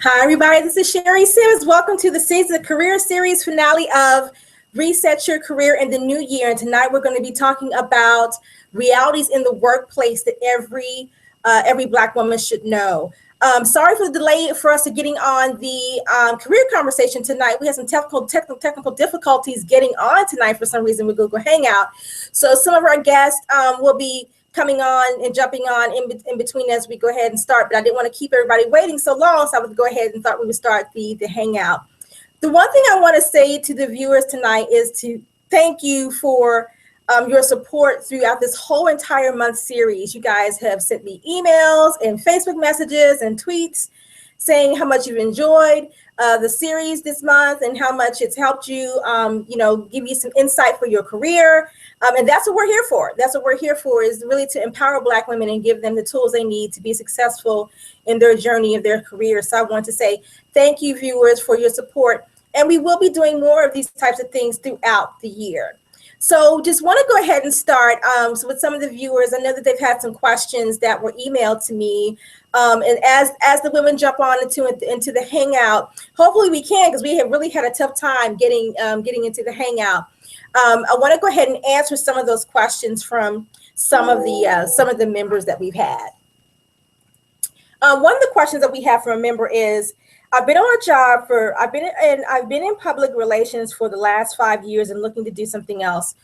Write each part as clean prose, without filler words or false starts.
Hi, everybody. This is Sherry Sims. Welcome to the Season of Career Series finale of Reset Your Career in the New Year. And tonight we're going to be talking about realities in the workplace that every Black woman should know. Sorry for the delay for us to getting on the career conversation tonight. We had some technical difficulties getting on tonight for some reason with Google Hangout. So some of our guests will be coming on and jumping on in between as we go ahead and start, but I didn't want to keep everybody waiting so long, so I would go ahead and thought we would start the hangout. The one thing I want to say to the viewers tonight is to thank you for your support throughout this whole entire month series. You guys have sent me emails and Facebook messages and tweets saying how much you've enjoyed the series this month and how much it's helped you, give you some insight for your career. And that's what we're here for. That's what we're here for, is really to empower Black women and give them the tools they need to be successful in their journey of their career. So I want to say thank you, viewers, for your support. And we will be doing more of these types of things throughout the year. So just want to go ahead and start so with some of the viewers. I know that they've had some questions that were emailed to me. And as the women jump on into the hangout, hopefully we can, because we have really had a tough time getting into the hangout. I want to go ahead and answer some of those questions from some of the members that we've had. One of the questions that we have from a member is, I've been on a job I've been in public relations for the last 5 years and looking to do something else.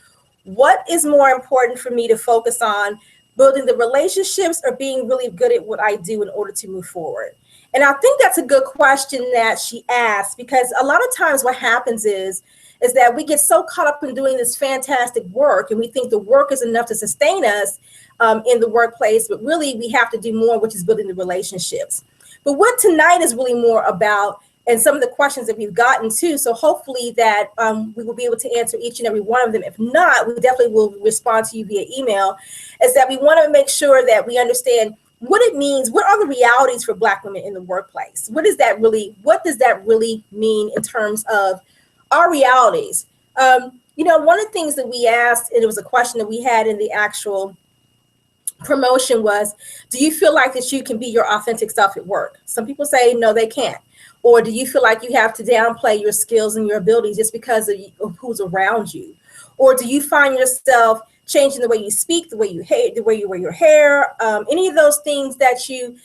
What is more important for me to focus on, building the relationships or being really good at what I do in order to move forward? And I think that's a good question that she asked, because a lot of times what happens is that we get so caught up in doing this fantastic work and we think the work is enough to sustain us in the workplace, but really we have to do more, which is building the relationships. But what tonight is really more about, and some of the questions that we've gotten to, so hopefully that we will be able to answer each and every one of them. If not, we definitely will respond to you via email, is that we want to make sure that we understand what it means. What are the realities for Black women in the workplace? What does that really mean in terms of our realities? One of the things that we asked, and it was a question that we had in the actual promotion, was, do you feel like that you can be your authentic self at work? Some people say no, they can't. Or do you feel like you have to downplay your skills and your abilities just because of who's around you? Or do you find yourself changing the way you speak, the way you wear your hair, any of those things that you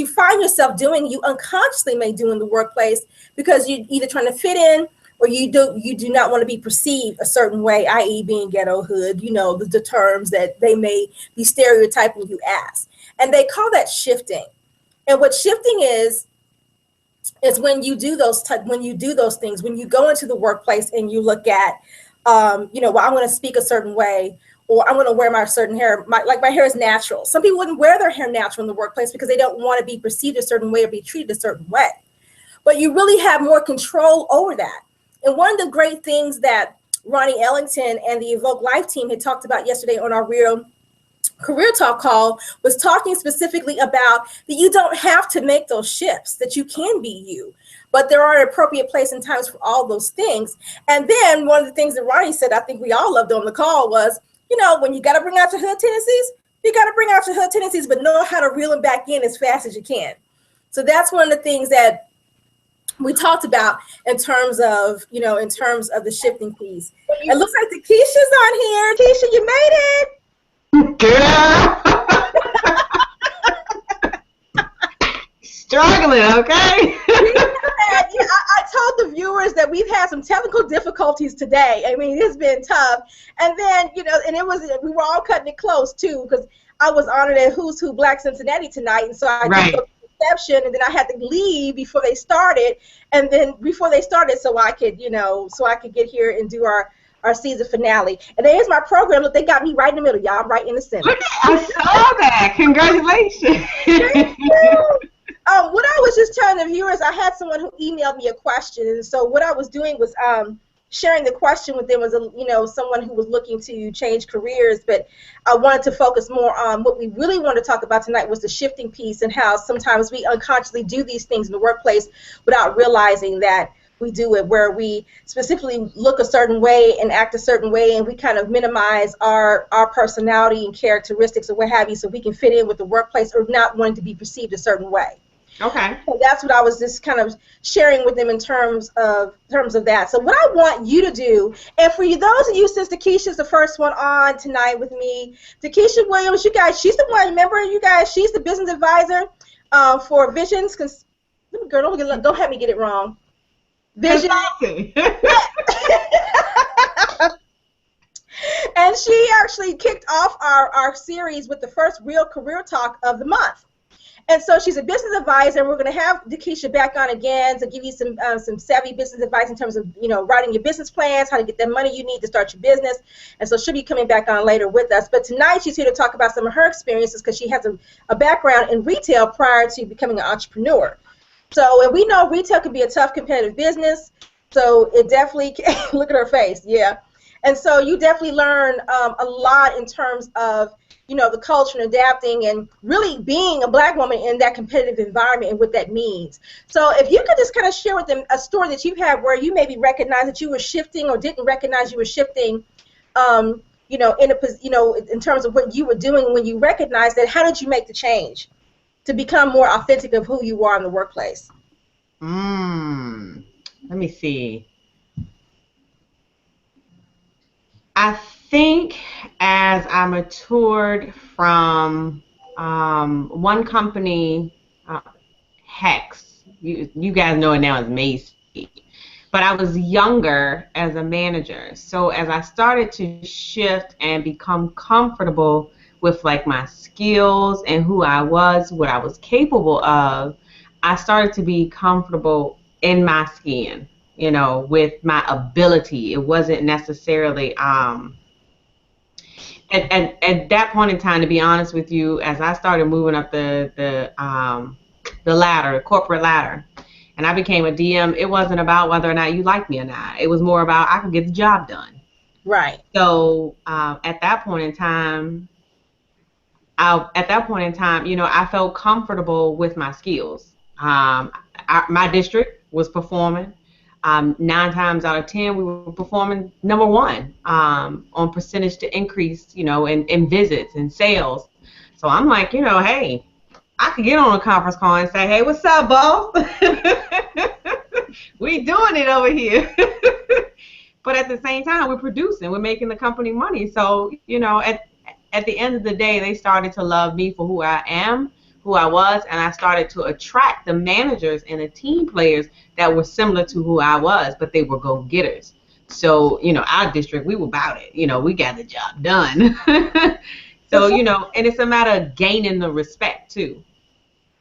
find yourself doing, you unconsciously may do in the workplace because you're either trying to fit in, or you do not want to be perceived a certain way, i.e. being ghetto hood, the terms that they may be stereotyping you as. And they call that shifting. And what shifting is when you do those things, when you go into the workplace and you look at, I'm going to speak a certain way, or I'm going to wear my certain hair. My hair is natural. Some people wouldn't wear their hair natural in the workplace because they don't want to be perceived a certain way or be treated a certain way. But you really have more control over that. And one of the great things that Ronnie Ellington and the Evoke Life team had talked about yesterday on our Real Career Talk call was talking specifically about that you don't have to make those shifts, that you can be you, but there are an appropriate place and times for all those things. And then one of the things that Ronnie said, I think we all loved on the call, was, when you got to bring out your hood tendencies, you got to bring out your hood tendencies, but know how to reel them back in as fast as you can. So that's one of the things that we talked about in terms of the shifting piece. It looks like the Keisha's on here. Keisha, you made it. Girl. Struggling, okay? I told the viewers that we've had some technical difficulties today. I mean, it's been tough. And then, and we were all cutting it close too, because I was honored at Who's Who Black Cincinnati tonight. And so I right. Reception, and then I had to leave before they started, so I could get here and do our season finale. And there's my program. Look, they got me right in the middle, y'all. I'm right in the center. I saw that. Congratulations. Thank you. What I was just telling the viewers, I had someone who emailed me a question, and so what I was doing was sharing the question with them. Was someone who was looking to change careers, but I wanted to focus more on what we really wanted to talk about tonight, was the shifting piece, and how sometimes we unconsciously do these things in the workplace without realizing that we do it, where we specifically look a certain way and act a certain way, and we kind of minimize our personality and characteristics or what have you, so we can fit in with the workplace or not wanting to be perceived a certain way. Okay. So that's what I was just kind of sharing with them in terms of that. So what I want you to do, and for you, those of you, since Takesha's the first one on tonight with me, Takesha Williams, you guys, she's the one. Remember, you guys, she's the business advisor for Visions. Girl, don't have me get it wrong. Vision. Consulting. And she actually kicked off our series with the first real career talk of the month. And so she's a business advisor, and we're going to have Takesha back on again to give you some savvy business advice in terms of, writing your business plans, how to get the money you need to start your business. And so she'll be coming back on later with us. But tonight she's here to talk about some of her experiences because she has a background in retail prior to becoming an entrepreneur. So, and we know retail can be a tough competitive business. So it definitely can, look at her face, yeah. And so you definitely learn a lot in terms of, the culture and adapting and really being a Black woman in that competitive environment and what that means. So if you could just kind of share with them a story that you've had where you maybe recognized that you were shifting or didn't recognize you were shifting, in terms of what you were doing when you recognized that, how did you make the change to become more authentic of who you are in the workplace? Let me see. I think as I matured from one company, Hex, you guys know it now as Macy, but I was younger as a manager. So as I started to shift and become comfortable with like my skills and who I was, what I was capable of, I started to be comfortable in my skin, with my ability. It wasn't necessarily at that point in time, to be honest with you, as I started moving up the ladder, the corporate ladder, and I became a DM, it wasn't about whether or not you liked me or not. It was more about I could get the job done. Right. So at that point in time, I felt comfortable with my skills. My district was performing. 9 times out of 10, we were performing number one on percentage to increase, in visits and sales. So I'm like, hey, I could get on a conference call and say, hey, what's up, boss? We doing it over here. But at the same time, we're producing, we're making the company money. So, at the end of the day, they started to love me for who I am, who I was, and I started to attract the managers and the team players that were similar to who I was, but they were go-getters. So, our district, we were about it. We got the job done. So, and it's a matter of gaining the respect, too.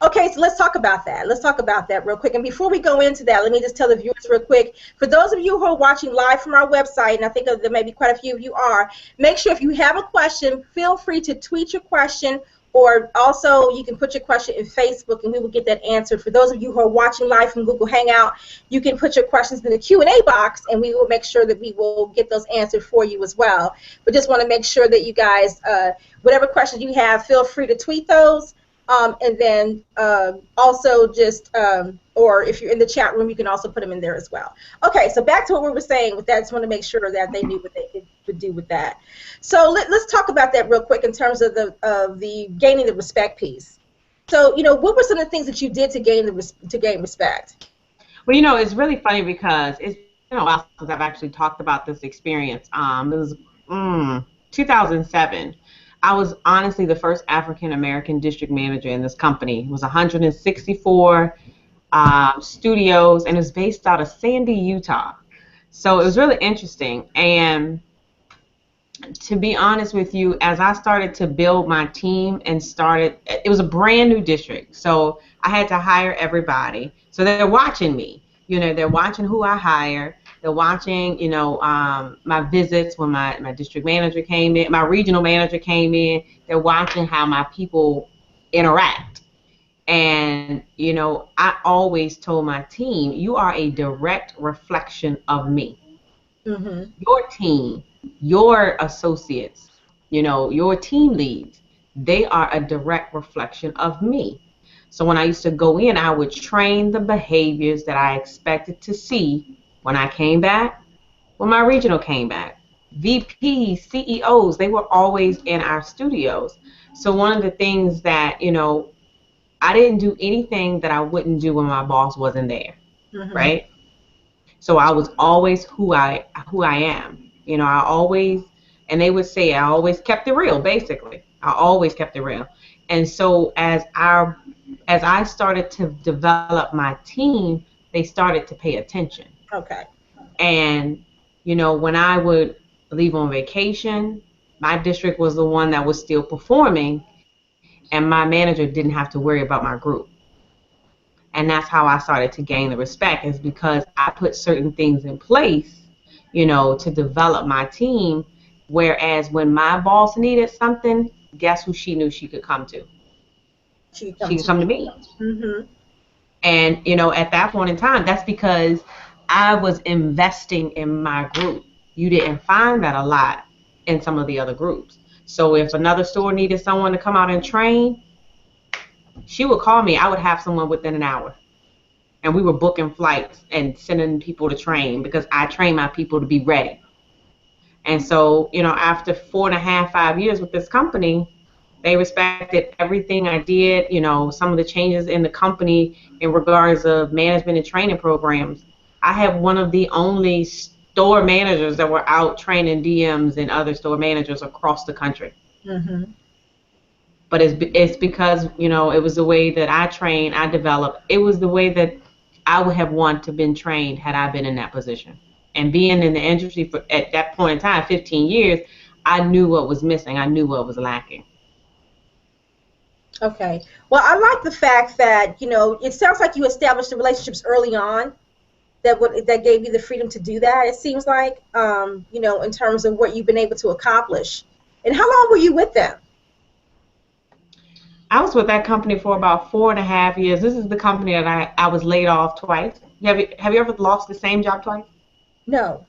Okay, so let's talk about that. Let's talk about that real quick. And before we go into that, let me just tell the viewers real quick. For those of you who are watching live from our website, and I think there may be quite a few of you are, make sure if you have a question, feel free to tweet your question, or also you can put your question in Facebook and we will get that answered. For those of you who are watching live from Google Hangout, you can put your questions in the Q&A box and we will make sure that we will get those answered for you as well. But just want to make sure that you guys, whatever questions you have, feel free to tweet those. And then also just, or if you're in the chat room, you can also put them in there as well. Okay, so back to what we were saying with that. I just want to make sure that they knew what they could do with that. So let's talk about that real quick in terms of the gaining the respect piece. So, what were some of the things that you did to gain respect? Well, it's really funny because it's been a while since I've actually talked about this experience. It was 2007. I was honestly the first African-American district manager in this company. It was 164 studios, and it was based out of Sandy, Utah. So it was really interesting. And to be honest with you, as I started to build my team and it was a brand new district. So I had to hire everybody. So they're watching me. They're watching who I hire. They're watching, my visits when my district manager came in, my regional manager came in. They're watching how my people interact. And, I always told my team, you are a direct reflection of me. Mm-hmm. Your team, your associates, your team leads, they are a direct reflection of me. So when I used to go in, I would train the behaviors that I expected to see when I came back, when my regional came back. VPs, CEOs, they were always in our studios. So one of the things that, I didn't do anything that I wouldn't do when my boss wasn't there, right? So I was always who I am. You know, I always, and they would say I always kept it real, basically. I always kept it real. And so as I started to develop my team, they started to pay attention. Okay. And you know, when I would leave on vacation, my district was the one that was still performing, and my manager didn't have to worry about my group. And that's how I started to gain the respect, is because I put certain things in place, you know, to develop my team. Whereas when my boss needed something, guess who she knew she could come to? She She comes could to come to you. me. Mm-hmm. And, you know, at that point in time, that's because I was investing in my group. You didn't find that a lot in some of the other groups. So if another store needed someone to come out and train, she would call me. I would have someone within an hour. And we were booking flights and sending people to train because I train my people to be ready. And so, you know, after 4.5, 5 years with this company, they respected everything I did, you know, some of the changes in the company in regards of management and training programs. I have one of the only store managers that were out training DMs and other store managers across the country. Mm-hmm. But it's because, you know, it was the way that I trained, I developed. It was the way that I would have wanted to been trained had I been in that position. And being in the industry for at that point in time, 15 years, I knew what was missing. I knew what was lacking. Okay. Well, I like the fact that, it sounds like you established the relationships early on that gave you the freedom to do that. It seems like, in terms of what you've been able to accomplish. And how long were you with them? I was with that company for about 4.5 years. This is the company that I was laid off twice. Have you ever lost the same job twice? No.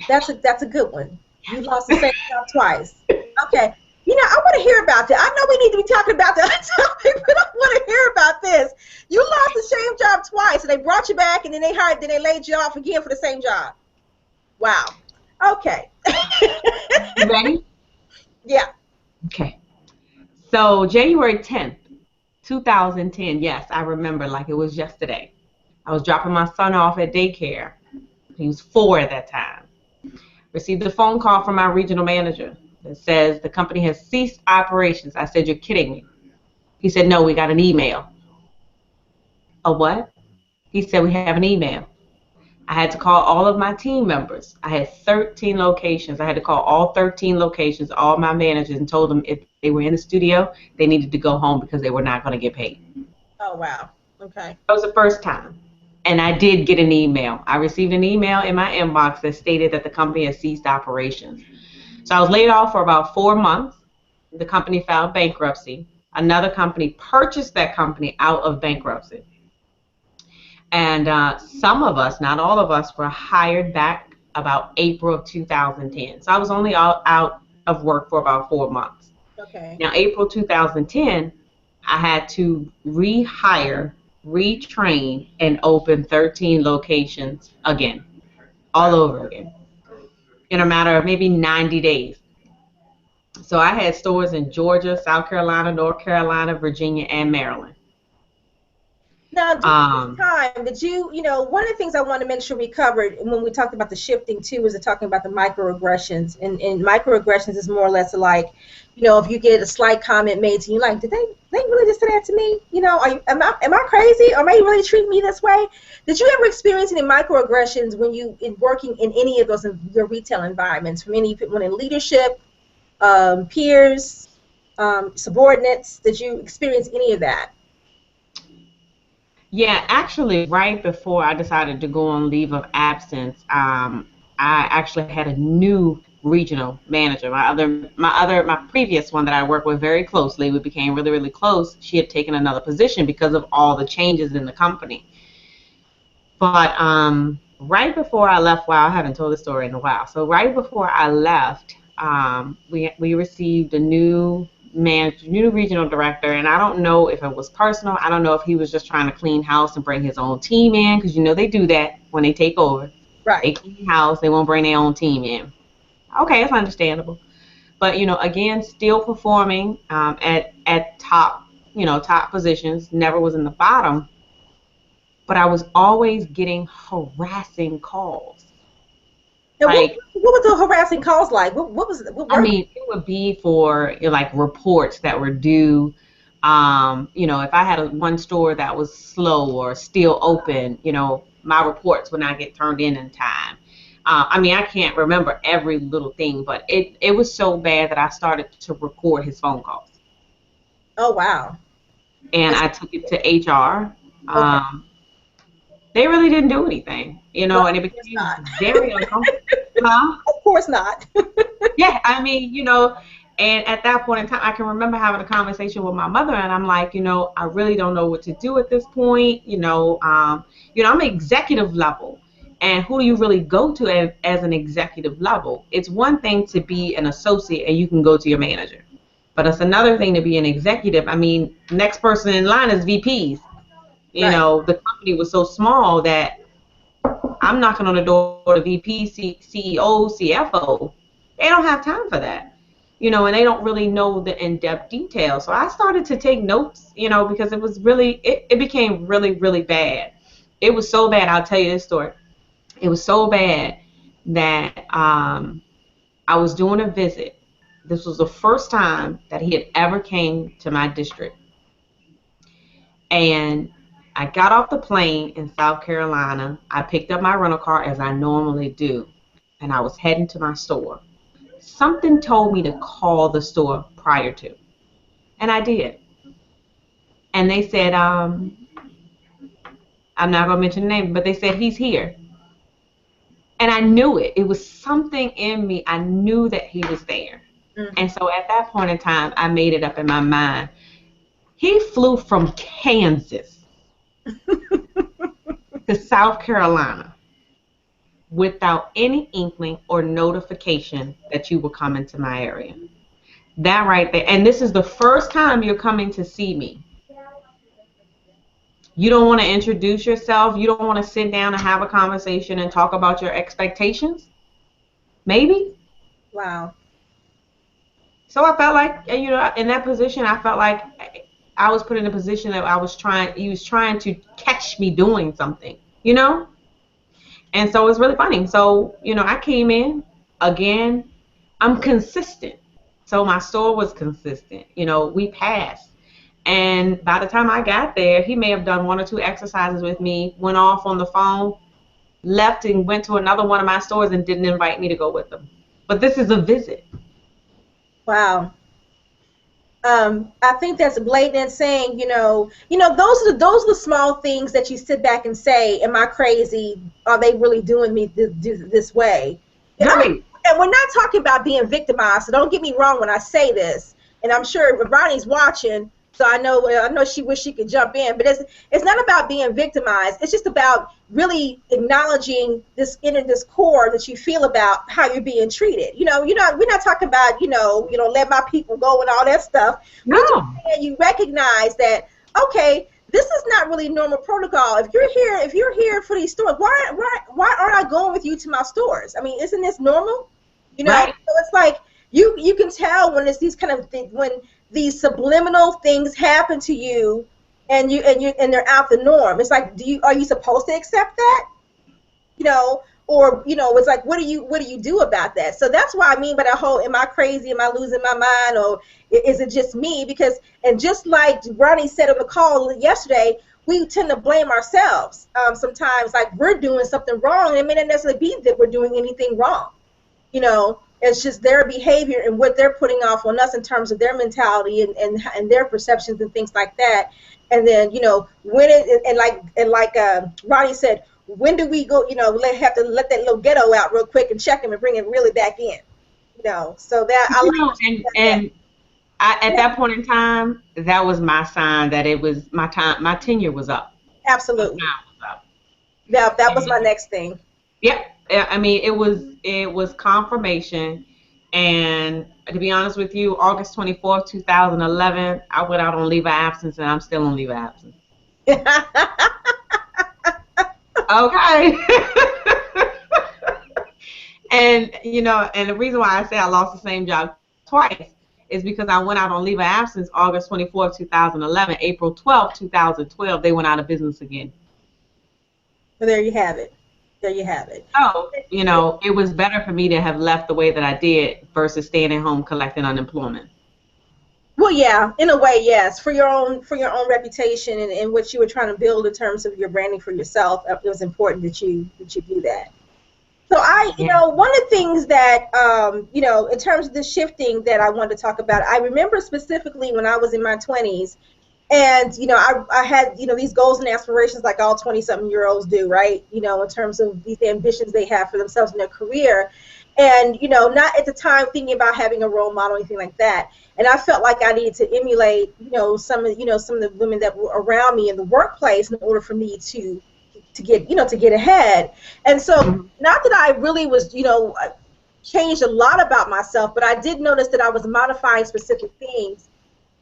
That's a good one. You lost the same job twice. Okay. I want to hear about that. I know we need to be talking about the other topic, but I want to hear about this. You lost the same job twice, and they brought you back, and then they laid you off again for the same job. Wow. Okay. You ready? Yeah. Okay. So January 10th, 2010, yes, I remember like it was yesterday. I was dropping my son off at daycare. He was 4 at that time. Received a phone call from my regional manager that says the company has ceased operations. I said, "You're kidding me." He said, "No, we got an email." A what? He said, "We have an email." I had to call all of my team members. I had 13 locations. I had to call all 13 locations, all my managers, and told them if they were in the studio, they needed to go home because they were not going to get paid. Oh, wow. Okay. That was the first time. And I did get an email. I received an email in my inbox that stated that the company has ceased operations. So I was laid off for about 4 months. The company filed bankruptcy. Another company purchased that company out of bankruptcy. And some of us, not all of us, were hired back about April of 2010. So I was only out of work for about 4 months. Okay. Now, April 2010, I had to rehire, retrain, and open 13 locations again, all Wow. over again, in a matter of maybe 90 days. So I had stores in Georgia, South Carolina, North Carolina, Virginia, and Maryland. Now, during this Um, time, one of the things I want to make sure we covered when we talked about the shifting too was talking about the microaggressions. And microaggressions is more or less like, if you get a slight comment made to you, like, did they really just say that to me? Am I crazy? Or am I really treating me this way? Did you ever experience any microaggressions when you in working in any of those in your retail environments, from anyone in leadership, peers, subordinates? Did you experience any of that? yeah, actually, right before I decided to go on leave of absence, I actually had a new regional manager. My previous one that I worked with very closely, we became really, really close. She had taken another position because of all the changes in the company. But right before I left, wow, I haven't told this story in a while. So right before I left, we received a new manager, new regional director, and I don't know if it was personal. I don't know if he was just trying to clean house and bring his own team in, because they do that when they take over. Right. They clean house, they won't bring their own team in. Okay, that's understandable. But again, still performing at top. top positions, never was in the bottom, but I was always getting harassing calls. Now, Like, what was the harassing calls like? What was what I were mean, it would be for like reports that were due. If I had one store that was slow or still open, my reports would not get turned in time. I mean, I can't remember every little thing, but it was so bad that I started to record his phone calls. Oh, wow. And That's, I took it to HR. okay. They really didn't do anything, Well, and it of course became not. very uncomfortable. Huh? Of course not. Yeah, I mean, and at that point in time, I can remember having a conversation with my mother, and I'm like, I really don't know what to do at this point. I'm executive level, and who do you really go to as an executive level? It's one thing to be an associate, and you can go to your manager, but it's another thing to be an executive. I mean, next person in line is VPs. Right. The company was so small that I'm knocking on the door to VP, CEO, CFO. They don't have time for that, and they don't really know the in-depth details. So I started to take notes, because it was really, it became really, really bad. It was so bad. I'll tell you this story. It was so bad that I was doing a visit. This was the first time that he had ever came to my district. And I got off the plane in South Carolina. I picked up my rental car as I normally do, and I was heading to my store. Something told me to call the store prior to, and I did. And they said, I'm not going to mention the name, but they said, he's here. And I knew it. It was something in me. I knew that he was there. Mhm. And so at that point in time, I made it up in my mind. He flew from Kansas to South Carolina without any inkling or notification that you were coming to my area. That right there. And this is the first time you're coming to see me. You don't want to introduce yourself. You don't want to sit down and have a conversation and talk about your expectations. Maybe. Wow. So I felt like, in that position, I felt like I was put in a position that he was trying to catch me doing something. And so it's really funny. So, I came in again. I'm consistent. So my store was consistent. We passed. And by the time I got there, he may have done one or two exercises with me, went off on the phone, left and went to another one of my stores and didn't invite me to go with him. But this is a visit. Wow. I think that's blatant saying, those are the small things that you sit back and say, am I crazy? Are they really doing me this way? I mean, Right. and we're not talking about being victimized, so don't get me wrong when I say this. And I'm sure Ronnie's watching, so I know she wish she could jump in, but it's not about being victimized. It's just about really acknowledging this this core that you feel about how you're being treated. We're not talking about let my people go and all that stuff. We just No. you recognize that, okay, this is not really normal protocol. If you're here for these stores, why aren't I going with you to my stores? I mean, isn't this normal? Right. So it's like you can tell when it's these kind of when these subliminal things happen to you, and they're out the norm. It's like, are you supposed to accept that? Or it's like, what do you do about that? So that's why I mean by that whole, am I crazy? Am I losing my mind? Or is it just me? Because, and just like Ronnie said on the call yesterday, we tend to blame ourselves sometimes, like we're doing something wrong, and it may not necessarily be that we're doing anything wrong. It's just their behavior and what they're putting off on us in terms of their mentality and their perceptions and things like that. And then, when like Ronnie said, when do we go, have to let that little ghetto out real quick and check him and bring it really back in, so that I like And at that point in time, that was my sign that it was my time. My tenure was up. that. My Absolutely. time was up. That was my And, next thing. yep. I mean, it was confirmation. And to be honest with you, August 24th, 2011, I went out on leave of absence, and I'm still on leave of absence. Okay. And the reason why I say I lost the same job twice is because I went out on leave of absence August 24th, 2011. April 12th, 2012, they went out of business again. So there you have it. There you have it. So, it was better for me to have left the way that I did versus staying at home collecting unemployment. Well, yeah, in a way, yes, for your own reputation and what you were trying to build in terms of your branding for yourself, it was important that you do that. So one of the things that, in terms of the shifting that I wanted to talk about, I remember specifically when I was in my 20s, and, I had, these goals and aspirations like all 20-something-year-olds do, right? In terms of these ambitions they have for themselves in their career. And, not at the time thinking about having a role model or anything like that. And I felt like I needed to emulate, some of the women that were around me in the workplace in order for me to get ahead. And so, not that I really was, changed a lot about myself, but I did notice that I was modifying specific things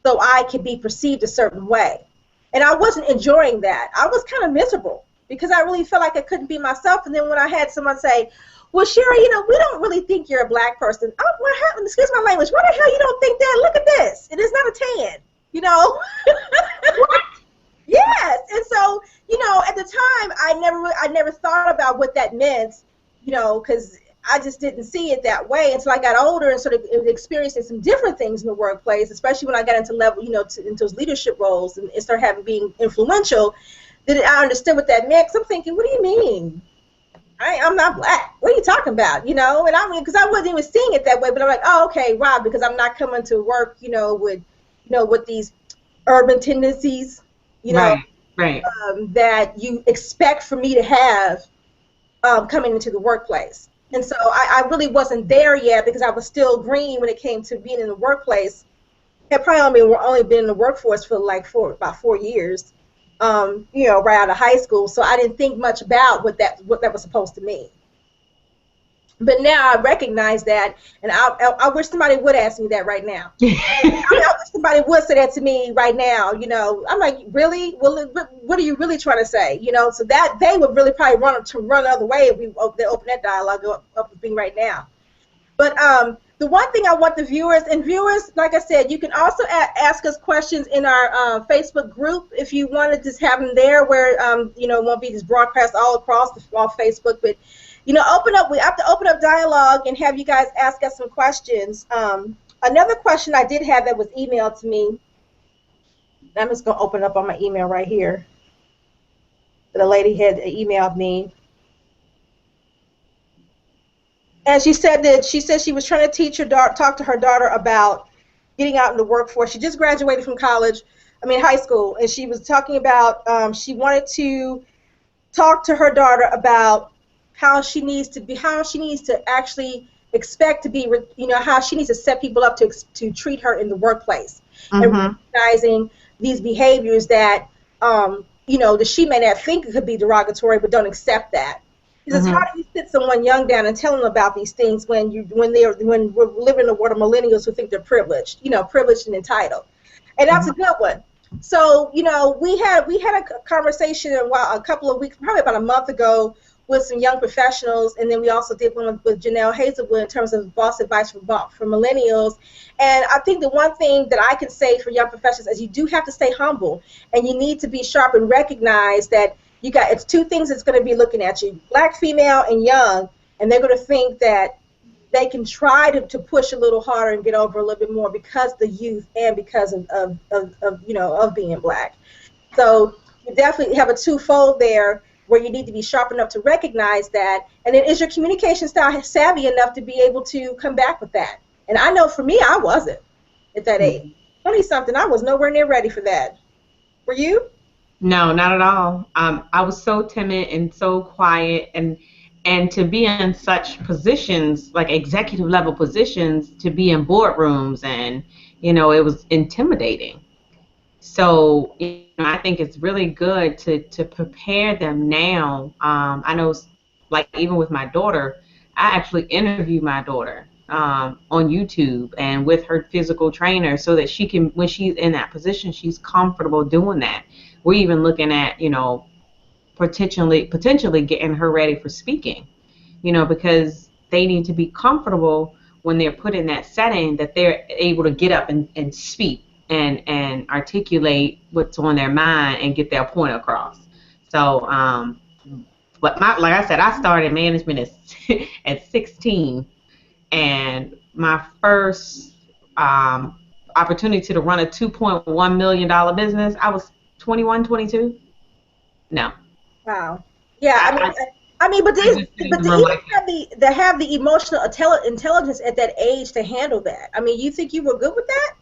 so I could be perceived a certain way. And I wasn't enjoying that. I was kind of miserable because I really felt like I couldn't be myself. And then when I had someone say, well, Sherry, we don't really think you're a black person. Oh, what happened? Excuse my language. Why the hell you don't think that? Look at this. It is not a tan, What? Yes. And so, at the time, I never thought about what that meant, because I just didn't see it that way until I got older and sort of experiencing some different things in the workplace, especially when I got into into those leadership roles and started being influential. Then I understood what that meant. 'Cause I'm thinking, what do you mean? I'm not black. What are you talking about? And I mean, because I wasn't even seeing it that way, but I'm like, oh, okay, wow, because I'm not coming to work, with these urban tendencies, right. That you expect for me to have coming into the workplace. And so I really wasn't there yet because I was still green when it came to being in the workplace. I probably only been in the workforce for about 4 years, right out of high school. So I didn't think much about what that was supposed to mean. But now I recognize that, and I wish somebody would ask me that right now. I wish somebody would say that to me right now. I'm like, really? Well, what are you really trying to say? So that they would really probably run the other way if they open that dialogue up with me right now. But the one thing I want the viewers, like I said, you can also ask us questions in our Facebook group if you want to just have them there, where it won't be just broadcast all across all Facebook, but. Open up. We have to open up dialogue and have you guys ask us some questions. Another question I did have that was emailed to me. I'm just going to open up on my email right here. The lady had emailed me. And she said she was trying to talk to her daughter about getting out in the workforce. She just graduated from high school, and she was talking about she wanted to talk to her daughter about how she needs to actually expect to be, how she needs to set people up to treat her in the workplace, and recognizing these behaviors that, that she may not think could be derogatory, but don't accept that. Because how do you sit someone young down and tell them about these things when we're living in a world of millennials who think they're privileged, privileged and entitled, and that's a good one. So, we had a conversation a couple of weeks, probably about a month ago, with some young professionals, and then we also did one with Janelle Hazelwood in terms of boss advice for millennials. And I think the one thing that I can say for young professionals is you do have to stay humble, and you need to be sharp and recognize that it's two things that's going to be looking at you, black, female, and young, and they're going to think that they can try to push a little harder and get over a little bit more because of the youth and because of being black. So you definitely have a twofold there, where you need to be sharp enough to recognize that, and then is your communication style savvy enough to be able to come back with that? And I know for me, I wasn't at that age. 20-something, I was nowhere near ready for that. Were you? No, not at all. I was so timid and so quiet, and to be in such positions, like executive level positions, to be in boardrooms, and it was intimidating. So I think it's really good to prepare them now. I know, like even with my daughter, I actually interviewed my daughter on YouTube and with her physical trainer, so that she can, when she's in that position, she's comfortable doing that. We're even looking at potentially getting her ready for speaking, because they need to be comfortable when they're put in that setting, that they're able to get up and speak and articulate what's on their mind and get their point across. So, but like I said, I started management at 16, and my first opportunity to run a $2.1 million business, I was 21, 22. No. Wow. Yeah, but they have the emotional intelligence at that age to handle that. I mean, you think you were good with that?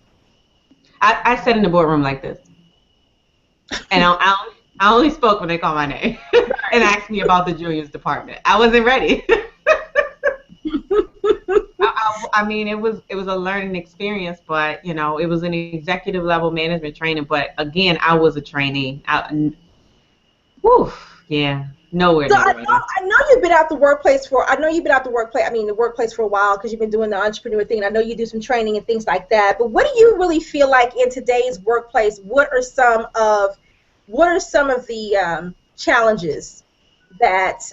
I sat in the boardroom like this, and I only spoke when they called my name and asked me about the juniors department. I wasn't ready. I mean, it was a learning experience, but you know, it was an executive level management training. But again, I was a trainee. Yeah, nowhere. So I know you've been out the workplace for. I know you've been out the workplace for a while because you've been doing the entrepreneur thing. And I know you do some training and things like that. But what do you really feel like in today's workplace? What are some of the challenges that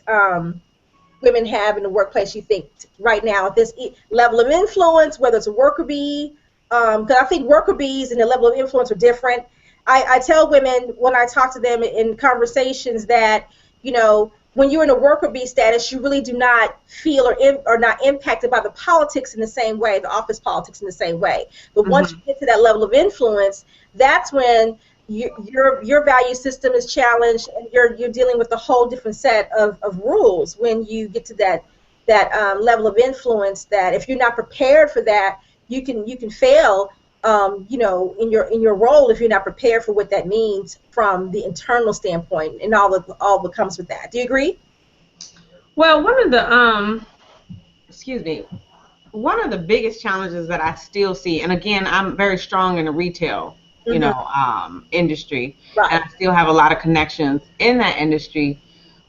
women have in the workplace, you think, right now at this level of influence, whether it's a worker bee? Because I think worker bees and the level of influence are different. I tell women when I talk to them in conversations that, you know, when you're in a worker bee status, you really do not feel or not impacted by the politics in the same way, the office politics in the same way. But once you get to that level of influence, that's when your value system is challenged, and you're dealing with a whole different set of rules when you get to that level of influence. That if you're not prepared for that, you can fail. You know, in your role, if you're not prepared for what that means from the internal standpoint and all that comes with that. Do you agree? Well, one of the biggest challenges that I still see, and again, I'm very strong in the retail, industry, right. And I still have a lot of connections in that industry.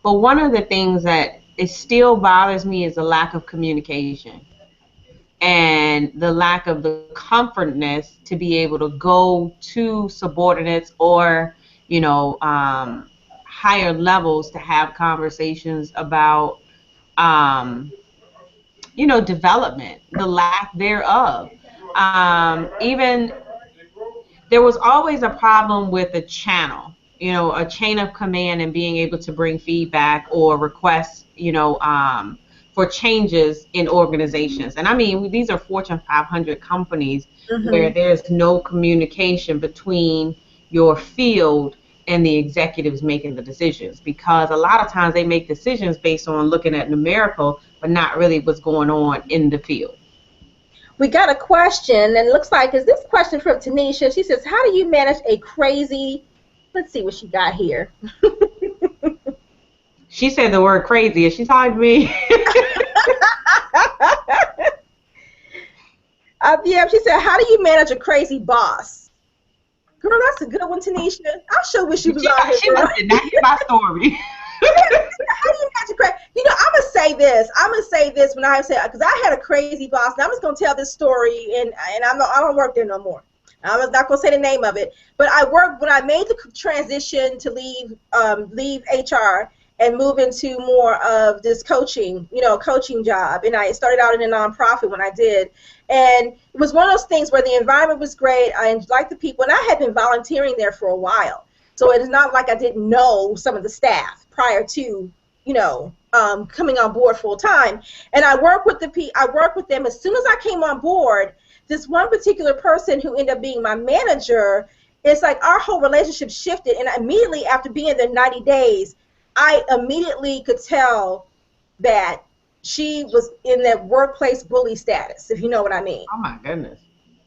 But one of the things that it still bothers me is the lack of communication and the lack of the comfortness to be able to go to subordinates or, higher levels to have conversations about, development, the lack thereof. Even there was always a problem with a channel, a chain of command and being able to bring feedback or requests, for changes in organizations. And I mean, these are Fortune 500 companies where there's no communication between your field and the executives making the decisions, because a lot of times they make decisions based on looking at numerical, but not really what's going on in the field. We got a question, and it looks like, is this question from Tanisha? She says, how do you manage a crazy, let's see what she got here. She said the word crazy. Is she talking to me? Yeah, she said, how do you manage a crazy boss? Girl, that's a good one, Tanisha. I sure wish she was on here. She must not hear my story. How do you manage a crazy? I'm gonna say this when I say, because I had a crazy boss, and I'm just gonna tell this story, and I don't work there no more. I'm not gonna say the name of it, but when I made the transition to leave HR and move into more of this coaching job. And I started out in a nonprofit when I did. And it was one of those things where the environment was great. I liked the people, and I had been volunteering there for a while. So it is not like I didn't know some of the staff prior to, coming on board full time. And I worked with them as soon as I came on board. This one particular person who ended up being my manager, it's like our whole relationship shifted. And immediately after being there 90 days, I immediately could tell that she was in that workplace bully status, if you know what I mean. Oh my goodness.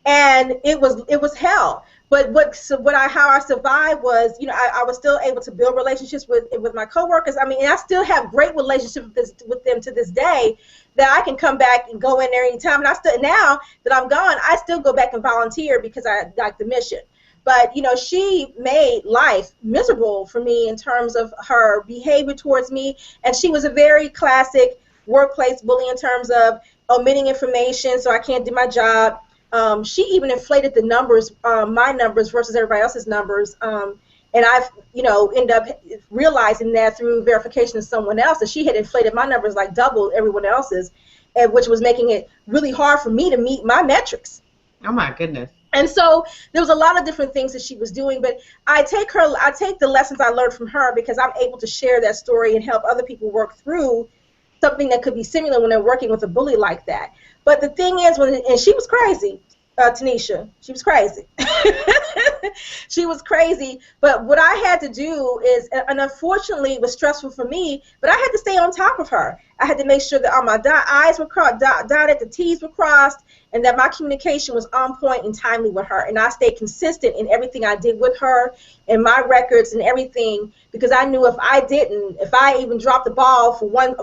And it was hell. But how I survived was, I was still able to build relationships with my coworkers. I mean, and I still have great relationships with them to this day, that I can come back and go in there anytime. And now that I'm gone, I still go back and volunteer because I like the mission. But, she made life miserable for me in terms of her behavior towards me. And she was a very classic workplace bully in terms of omitting information so I can't do my job. She even inflated the numbers, my numbers versus everybody else's numbers. And I've, ended up realizing that through verification of someone else, that she had inflated my numbers like double everyone else's. and which was making it really hard for me to meet my metrics. Oh my goodness. And so there was a lot of different things that she was doing, but I take the lessons I learned from her, because I'm able to share that story and help other people work through something that could be similar when they're working with a bully like that. But the thing is, and she was crazy, Tanisha, she was crazy. She was crazy. But what I had to do is, and unfortunately it was stressful for me, but I had to stay on top of her. I had to make sure that all my I's were dotted, the T's were crossed, and that my communication was on point and timely with her. And I stayed consistent in everything I did with her and my records and everything, because I knew if I even dropped the ball for one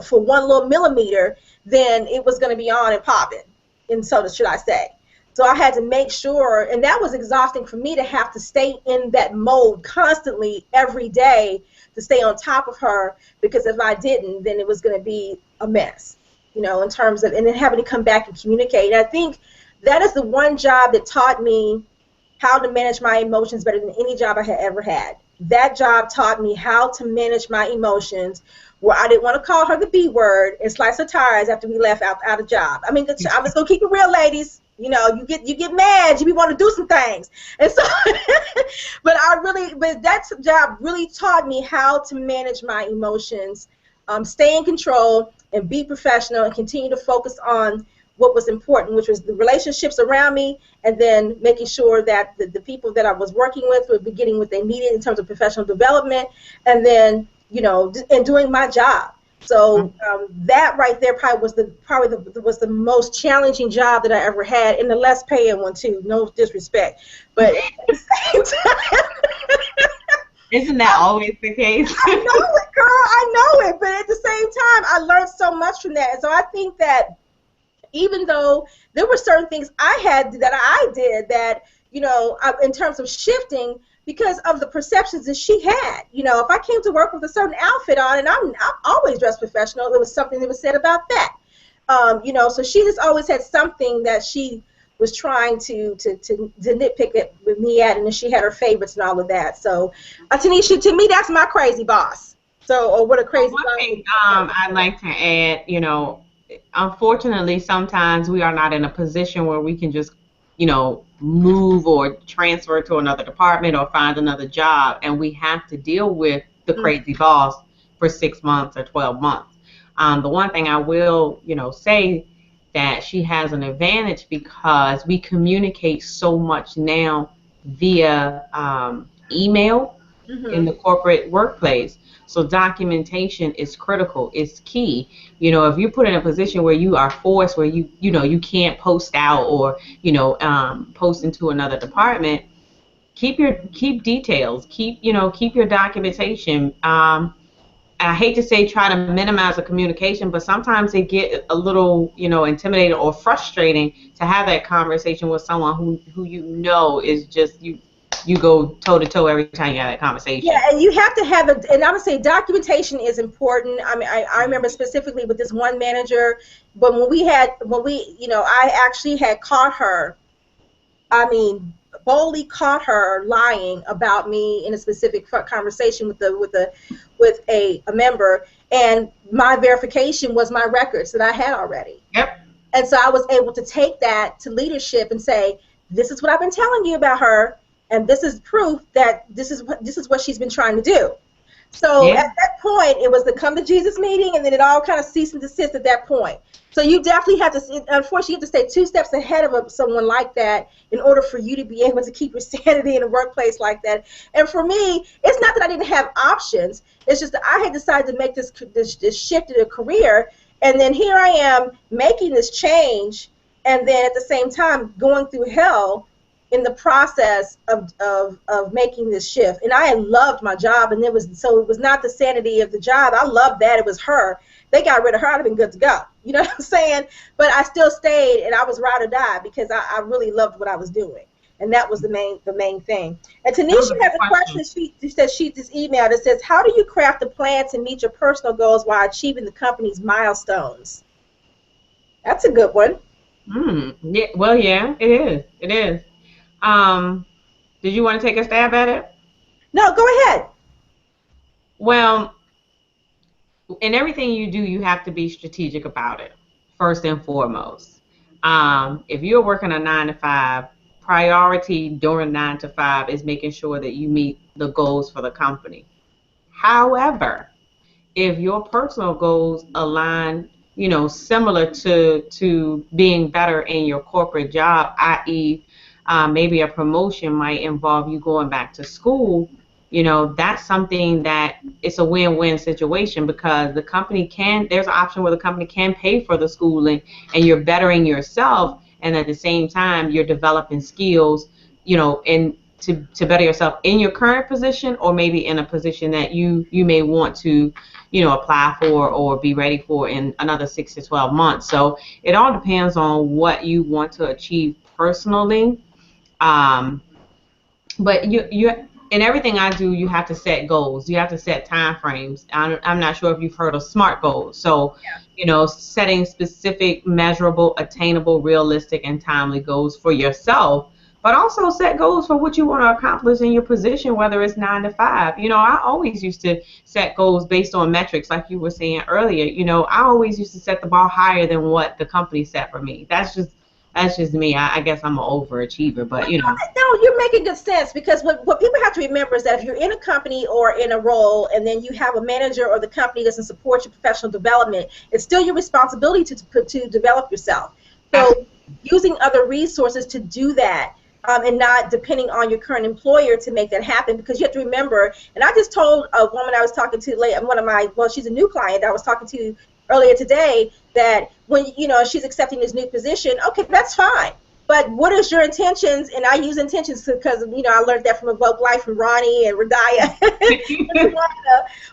little millimeter, then it was going to be on and popping. And so should I say. So I had to make sure, and that was exhausting for me to have to stay in that mode constantly every day to stay on top of her, because if I didn't, then it was going to be a mess, in terms of, and then having to come back and communicate. And I think that is the one job that taught me how to manage my emotions better than any job I had ever had. That job taught me how to manage my emotions, where I didn't want to call her the B word and slice her tires after we left out of job. I mean, I'm just going to keep it real, ladies. You get mad, you want to do some things. And so, but that job really taught me how to manage my emotions, stay in control and be professional and continue to focus on what was important, which was the relationships around me, and then making sure that the people that I was working with were getting what they needed in terms of professional development, and then, and doing my job. So that right there probably was the most challenging job that I ever had, and the less paying one too. No disrespect, but at the same time, isn't that always the case? I know it, girl. I know it, but at the same time, I learned so much from that. And so I think that even though there were certain things I did that in terms of shifting, because of the perceptions that she had. If I came to work with a certain outfit on, and I'm always dressed professional, there was something that was said about that. So she just always had something that she was trying to nitpick it with me at, and then she had her favorites and all of that. So, Tanisha, to me, that's my crazy boss. So, or what a crazy boss. One thing I'd like to add, unfortunately, sometimes we are not in a position where we can just move or transfer to another department or find another job, and we have to deal with the crazy boss for 6 months or 12 months. The one thing I will, say that she has an advantage, because we communicate so much now via email in the corporate workplace. So documentation is critical. It's key. If you put in a position where you are forced, where you can't post out or post into another department, keep details. Keep your documentation. I hate to say try to minimize the communication, but sometimes it get a little intimidating or frustrating to have that conversation with someone who is just you go toe to toe every time you have that conversation. Yeah, and you have to have and I would say documentation is important. I mean, I remember specifically with this one manager, but I actually had caught her, boldly caught her lying about me in a specific conversation with a member, and my verification was my records that I had already. Yep. And so I was able to take that to leadership and say, this is what I've been telling you about her. And this is proof that this is what she's been trying to do. So at that point, it was the come to Jesus meeting, and then it all kind of ceased and desist at that point. So you definitely have to, unfortunately, you have to stay 2 steps ahead of someone like that in order for you to be able to keep your sanity in a workplace like that. And for me, it's not that I didn't have options. It's just that I had decided to make this shift in a career, and then here I am making this change, and then at the same time going through hell in the process of making this shift. And I loved my job, and it was not the sanity of the job. I loved that. It was her. They got rid of her, I'd have been good to go. You know what I'm saying? But I still stayed, and I was ride or die, because I really loved what I was doing. And that was the main thing. And Tanisha has a question. She just emailed. It says, how do you craft a plan to meet your personal goals while achieving the company's milestones? That's a good one. Yeah, well, yeah, it is. It is. Did you want to take a stab at it? No, go ahead. Well, in everything you do, you have to be strategic about it. first and foremost. If you're working a 9 to 5, priority during 9 to 5 is making sure that you meet the goals for the company. However, if your personal goals align, similar to being better in your corporate job, i.e., maybe a promotion might involve you going back to school, that's something that it's a win-win situation, because there's an option where the company can pay for the schooling and you're bettering yourself, and at the same time you're developing skills, and to better yourself in your current position, or maybe in a position that you may want to apply for or be ready for in another 6 to 12 months. So it all depends on what you want to achieve personally. But you in everything I do, you have to set goals. You have to set time frames. I'm not sure if you've heard of SMART goals. So, setting specific, measurable, attainable, realistic, and timely goals for yourself, but also set goals for what you want to accomplish in your position, whether it's 9 to 5. I always used to set goals based on metrics, like you were saying earlier. I always used to set the bar higher than what the company set for me. That's just me. I guess I'm an overachiever, but No, you're making good sense, because what people have to remember is that if you're in a company or in a role and then you have a manager or the company doesn't support your professional development, it's still your responsibility to develop yourself. So using other resources to do that, and not depending on your current employer to make that happen, because you have to remember, and I just told a woman I was talking to, she's a new client I was talking to earlier today, that when she's accepting this new position, okay, that's fine. But what is your intentions? And I use intentions because I learned that from a Vogue Life from Ronnie and Radaya.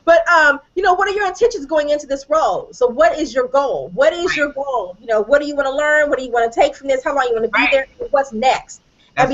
But what are your intentions going into this role? So what is your goal? What is your goal? What do you want to learn? What do you want to take from this? How long you want to be there? What's next? That's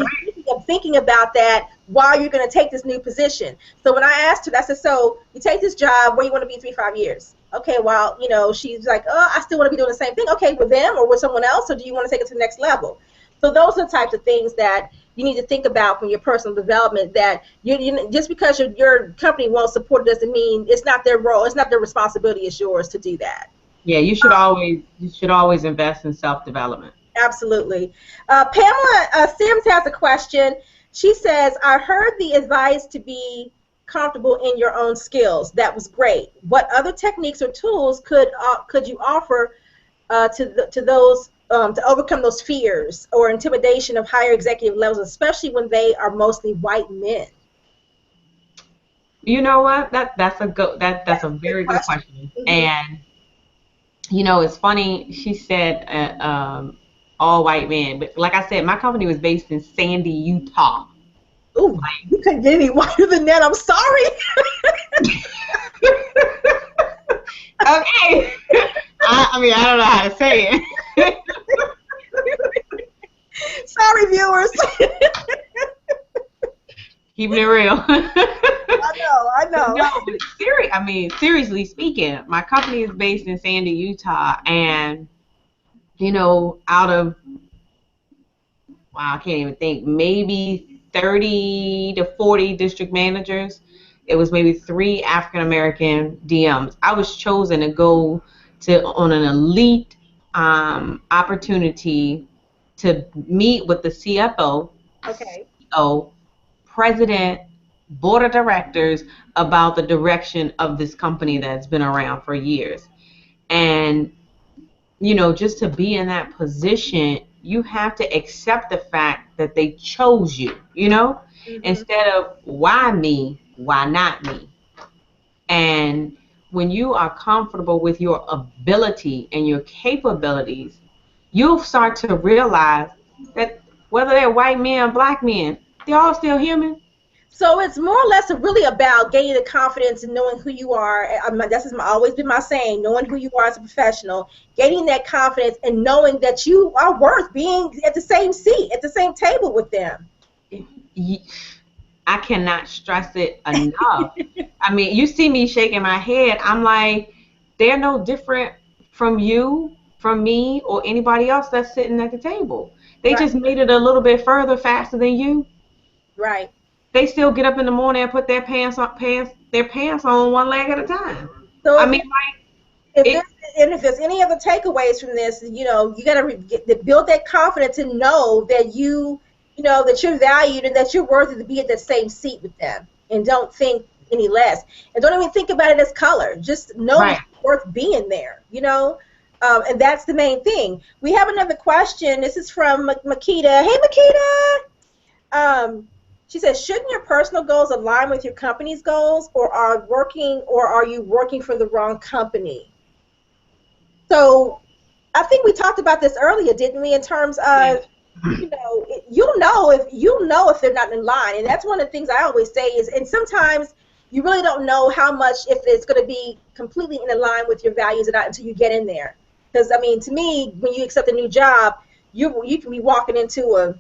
thinking about that while you're going to take this new position. So when I asked her, I said, so you take this job, where you want to be in 3-5 years? Okay, well, she's like, oh, I still want to be doing the same thing. Okay, with them or with someone else, or do you want to take it to the next level? So those are the types of things that you need to think about from your personal development, that you just because your company won't support it doesn't mean it's not their role, it's not their responsibility, it's yours to do that. Yeah, you should always invest in self-development. Absolutely. Pamela Sims has a question. She says, I heard the advice to be comfortable in your own skills. That was great. What other techniques or tools could you offer to those to overcome those fears or intimidation of higher executive levels, especially when they are mostly white men? You know what? That's a very good question. Mm-hmm. And it's funny. She said all white men, but like I said, my company was based in Sandy, Utah. Ooh, you couldn't get any whiter than that. I'm sorry. Okay. I don't know how to say it. Sorry, viewers. Keeping it real. I know. No, but seriously speaking, my company is based in Sandy, Utah, and out of, I can't even think, maybe 30 to 40 district managers, it was maybe 3 African American DMs. I was chosen to go on an elite opportunity to meet with the CFO, okay, CEO, president, board of directors about the direction of this company that's been around for years. And just to be in that position, you have to accept the fact that they chose you, mm-hmm. instead of why me, why not me? And when you are comfortable with your ability and your capabilities, you'll start to realize that whether they're white men or black men, they're all still human. So it's more or less really about gaining the confidence and knowing who you are. This has always been my saying, knowing who you are as a professional, gaining that confidence and knowing that you are worth being at the same seat, at the same table with them. I cannot stress it enough. You see me shaking my head. I'm like, they're no different from you, from me, or anybody else that's sitting at the table. They just made it a little bit further faster than you. Right. They still get up in the morning and put their pants on one leg at a time. So if And if there's any other takeaways from this, you know, you got to build that confidence and know that you know, that you're valued and that you're worthy to be at that same seat with them. And don't think any less. And don't even think about it as color. Just know that Right. you're worth being there, you know? And that's the main thing. We have another question. This is from Makita. Hey, Makita. She says, shouldn't your personal goals align with your company's goals, or are you working for the wrong company? So I think we talked about this earlier, didn't we? In terms of, Yes. you know, you'll know if they're not in line, and that's one of the things I always say is, and sometimes you really don't know how much if it's going to be completely in line with your values or not until you get in there. Because I mean, to me, when you accept a new job, you can be walking into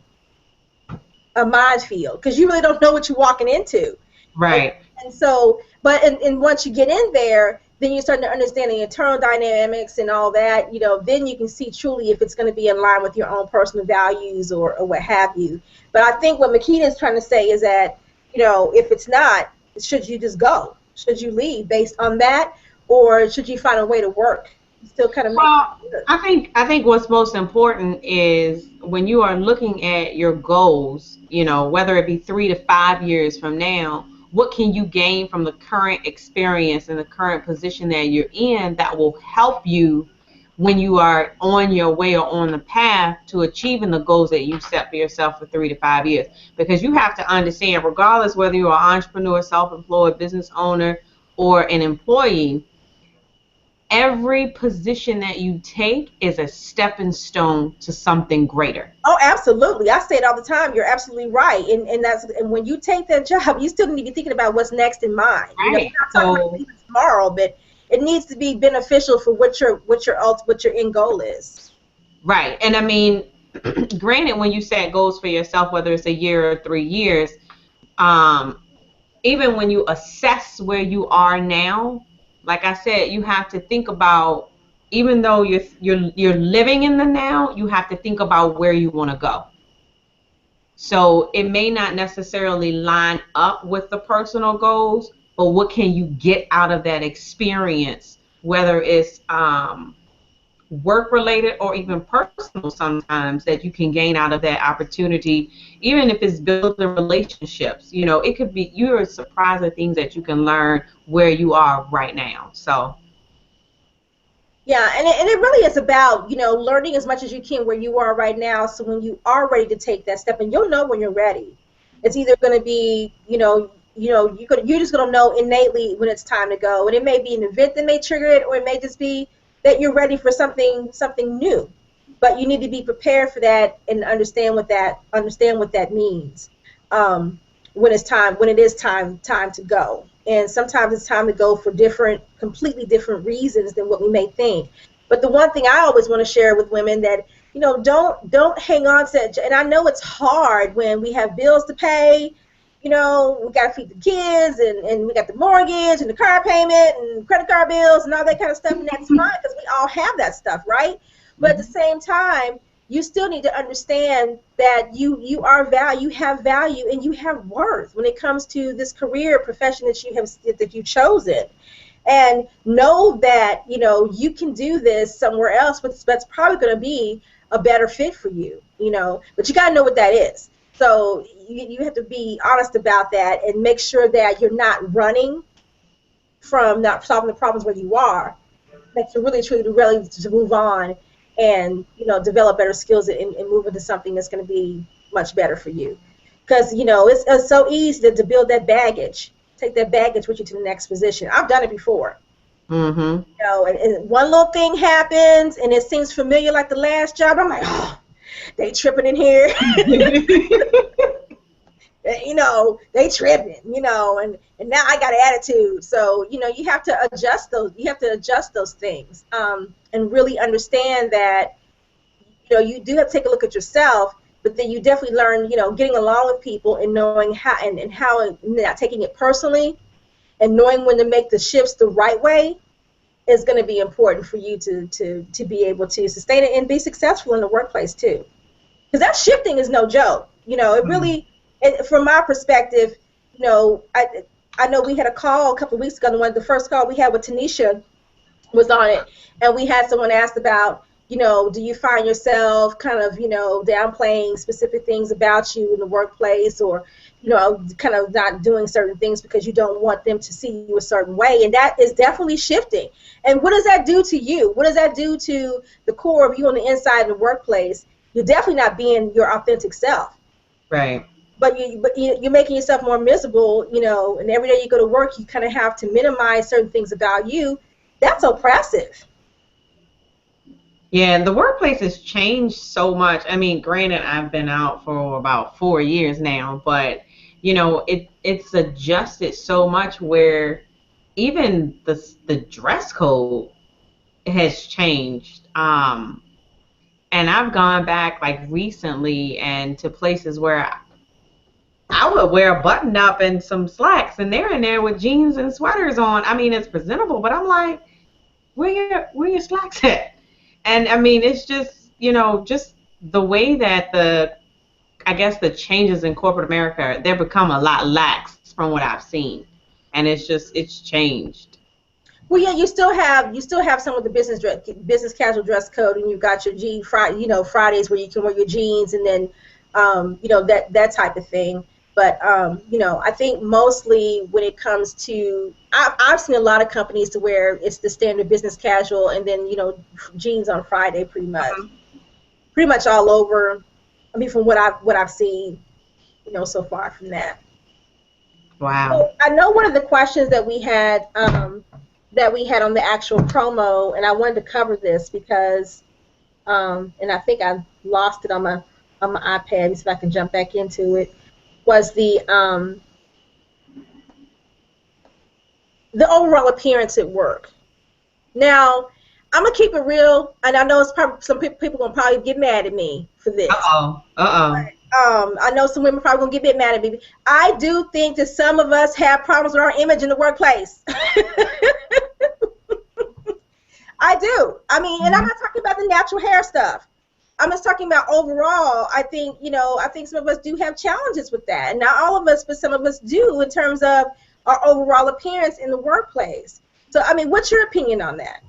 a minefield because you really don't know what you're walking into. And, Right. and so, but and once you get in there, then you're starting to understand the internal dynamics and all that, you know, then you can see truly if it's going to be in line with your own personal values or what have you. But I think what Makita is trying to say is that, you know, if it's not, should you just go? Should you leave based on that? Or should you find a way to work? Still kind of make Well, it work. I think what's most important is when you are looking at your goals, you know, whether it be 3 to 5 years from now, what can you gain from the current experience and the current position that you're in that will help you when you are on your way or on the path to achieving the goals that you set for yourself for 3 to 5 years. Because you have to understand, regardless whether you're an entrepreneur, self-employed, business owner, or an employee, every position that you take is a stepping stone to something greater. Oh, absolutely. I say it all the time. You're absolutely right. And when you take that job, you still need to be thinking about what's next in mind. You know, Right. we're not talking about So, leaving tomorrow, but it needs to be beneficial for what your end goal is. right. And I mean, granted, when you set goals for yourself, whether it's a year or 3 years, um, even when you assess where you are now, like I said, you have to think about, even though you're living in the now, you have to think about where you want to go. So it may not necessarily line up with the personal goals, but what can you get out of that experience, whether it's work related or even personal sometimes, that you can gain out of that opportunity, even if it's building relationships. You know, it could be, you're surprised at things that you can learn where you are right now. So, Yeah, and it really is about, you know, learning as much as you can where you are right now. So when you are ready to take that step, and you'll know when you're ready. It's either going to be, you're just going to know innately when it's time to go. And it may be an event that may trigger it, or it may just be that you're ready for something new. But you need to be prepared for that and understand what that means. When it is time to go. And sometimes it's time to go for completely different reasons than what we may think. But the one thing I always want to share with women, that, you know, don't hang on to it. And I know it's hard when we have bills to pay. You know, we got to feed the kids, and we got the mortgage and the car payment and credit card bills and all that kind of stuff. And that's fine because we all have that stuff, right? But at the same time, you still need to understand that you have value, and you have worth when it comes to this career profession that you've chosen. And know that, you know, you can do this somewhere else, but that's probably going to be a better fit for you, you know. But you got to know what that is. So you have to be honest about that and make sure that you're not running from not solving the problems where you are. That you're really truly ready to move on and, you know, develop better skills and move into something that's going to be much better for you. Because, you know, it's so easy to build that baggage. Take that baggage with you to the next position. I've done it before. mm-hmm. You know, and one little thing happens and it seems familiar like the last job. I'm like, oh, they tripping in here. You know, they tripping, you know, and now I got an attitude. So, you know, you have to adjust those things, and really understand that, you know, you do have to take a look at yourself, but then you definitely learn, you know, getting along with people and knowing how, and how, not taking it personally, and knowing when to make the shifts the right way is going to be important for you to be able to sustain it and be successful in the workplace too. Because that shifting is no joke. You know, it really, from my perspective, you know, I know we had a call a couple of weeks ago, and one of the first call we had with Tanisha, was on it, and we had someone asked about, do you find yourself kind of, downplaying specific things about you in the workplace, or, kind of not doing certain things because you don't want them to see you a certain way, and that is definitely shifting. And what does that do to you? What does that do to the core of you on the inside of the workplace? You're definitely not being your authentic self. Right. But you're making yourself more miserable, and every day you go to work, you kind of have to minimize certain things about you. That's oppressive. Yeah, the workplace has changed so much. I mean, granted, I've been out for about 4 years now, but it's adjusted so much where even the dress code has changed. And I've gone back like recently and to places where I would wear a button up and some slacks, and they're in there with jeans and sweaters on. I mean, it's presentable, but I'm like, where your slacks at? And I mean, it's just just the way that I guess the changes in corporate America, they've become a lot lax from what I've seen, and it's changed. Well, yeah, you still have some of the business casual dress code, and you've got your Fridays where you can wear your jeans, and then that type of thing. But I think mostly when it comes to, I've seen a lot of companies to where it's the standard business casual, and then jeans on Friday, pretty much all over. I mean, from what I've seen, so far from that. Wow. So I know one of the questions that we had on the actual promo, and I wanted to cover this because, and I think I lost it on my iPad, so I can jump back into it. Was the overall appearance at work. Now, I'm gonna keep it real, and I know it's probably some people gonna probably get mad at me for this. I know some women probably gonna get a bit mad at me. I do think that some of us have problems with our image in the workplace. I do. I mean, and I'm not talking about the natural hair stuff. I'm just talking about overall. I think some of us do have challenges with that. And not all of us, but some of us do in terms of our overall appearance in the workplace. So, I mean, what's your opinion on that?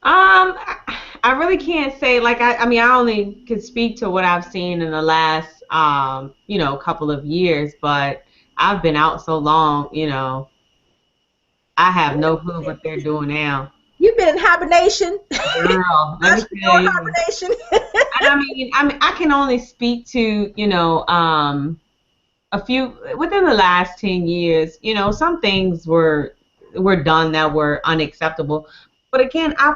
I really can't say. Like, I mean, I only can speak to what I've seen in the last, couple of years. But I've been out so long, I have no clue what they're doing now. You've been in hibernation. Girl, let me tell you. Hibernation. I can only speak to, a few within the last 10 years. Some things were done that were unacceptable. But again, I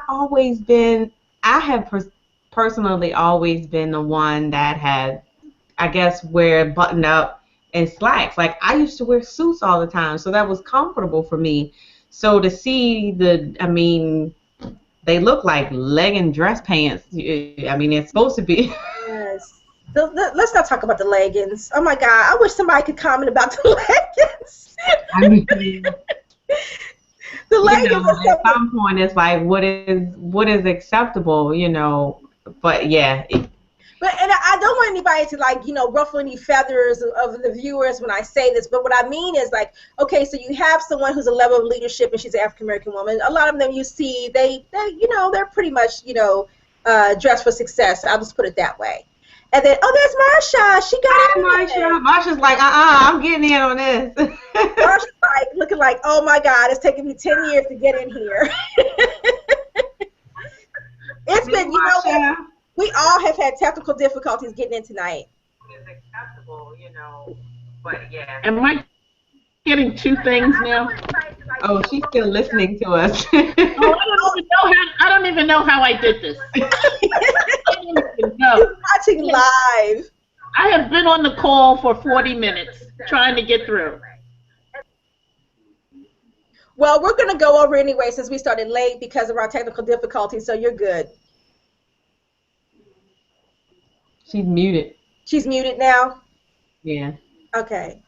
have personally always been the one that had, I guess, wear button up and slacks. Like, I used to wear suits all the time, so that was comfortable for me. So to see they look like legging dress pants. I mean, it's supposed to be. Yes. Let's not talk about the leggings. Oh my God, I wish somebody could comment about the leggings. I mean, the leggings. At some point, it's like, what is acceptable, But yeah. And I don't want anybody to ruffle any feathers of the viewers when I say this, but what I mean is okay, so you have someone who's a level of leadership and she's an African American woman. A lot of them you see, they're pretty much dressed for success. I'll just put it that way. And then, there's Marsha. She got it. Marsha's like, I'm getting in on this. Marsha's looking like, oh my God, it's taking me 10 years to get in here. It's been, we all have had technical difficulties getting in tonight. It's acceptable, but yeah. Am I getting two things now? Oh, she's still listening to us. I don't even know how I did this. You're watching live. I have been on the call for 40 minutes trying to get through. Well, we're going to go over anyway since we started late because of our technical difficulties, so you're good. She's muted. She's muted now? Yeah. Okay.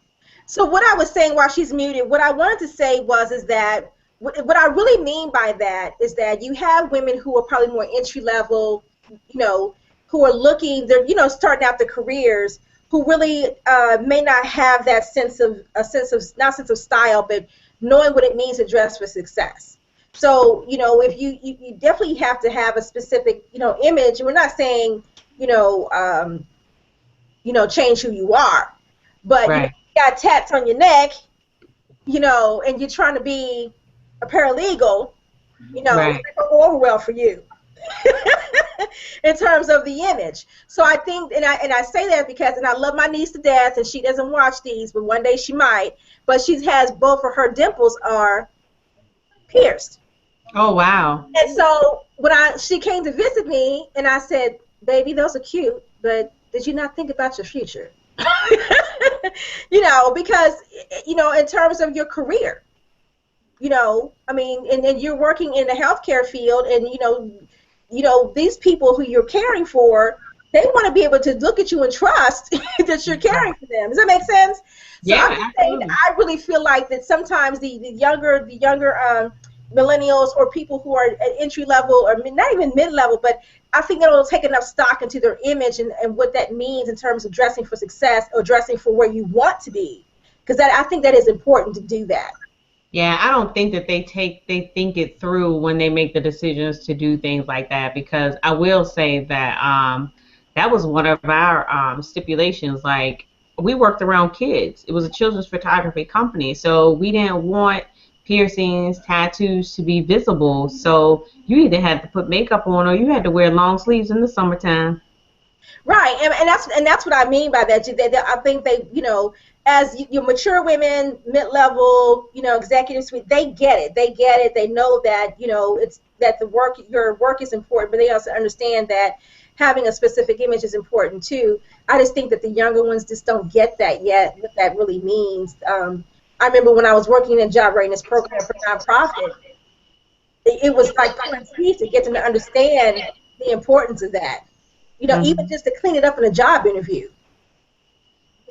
So what I was saying while she's muted, what I wanted to say is that what I really mean by that is that you have women who are probably more entry level, who are looking, they're, starting out their careers, who really may not have that sense of style, but knowing what it means to dress for success. So, if you definitely have to have a specific, image. We're not saying, change who you are, but Right. you got tats on your neck, and you're trying to be a paralegal, it's not Right. going to go over well for you. In terms of the image. So I think, and I say that because, and I love my niece to death, and she doesn't watch these, but one day she might. But she has both of her dimples are pierced. Oh, wow. And so when she came to visit me, and I said, "Baby, those are cute, but did you not think about your future?" Because in terms of your career, I mean, and you're working in the healthcare field, and these people who you're caring for, they want to be able to look at you and trust that you're caring for them. Does that make sense? So Yeah, I'm saying, I really feel like that sometimes the younger millennials, or people who are at entry level, or not even mid-level, but I think they don't take enough stock into their image and what that means in terms of dressing for success or dressing for where you want to be. Because I think that is important to do that. Yeah, I don't think that they think it through when they make the decisions to do things like that, because I will say that that was one of our stipulations. Like, we worked around kids. It was a children's photography company, so we didn't want piercings, tattoos to be visible. So you either had to put makeup on or you had to wear long sleeves in the summertime. Right, and that's what I mean by that. I think they, as you mature women, mid-level, executives, they get it. They get it. They know that, it's that your work is important, but they also understand that having a specific image is important too. I just think that the younger ones just don't get that yet, what that really means. I remember when I was working in a job readiness program for nonprofit, it was like pulling teeth to get them to understand the importance of that. Even just to clean it up in a job interview.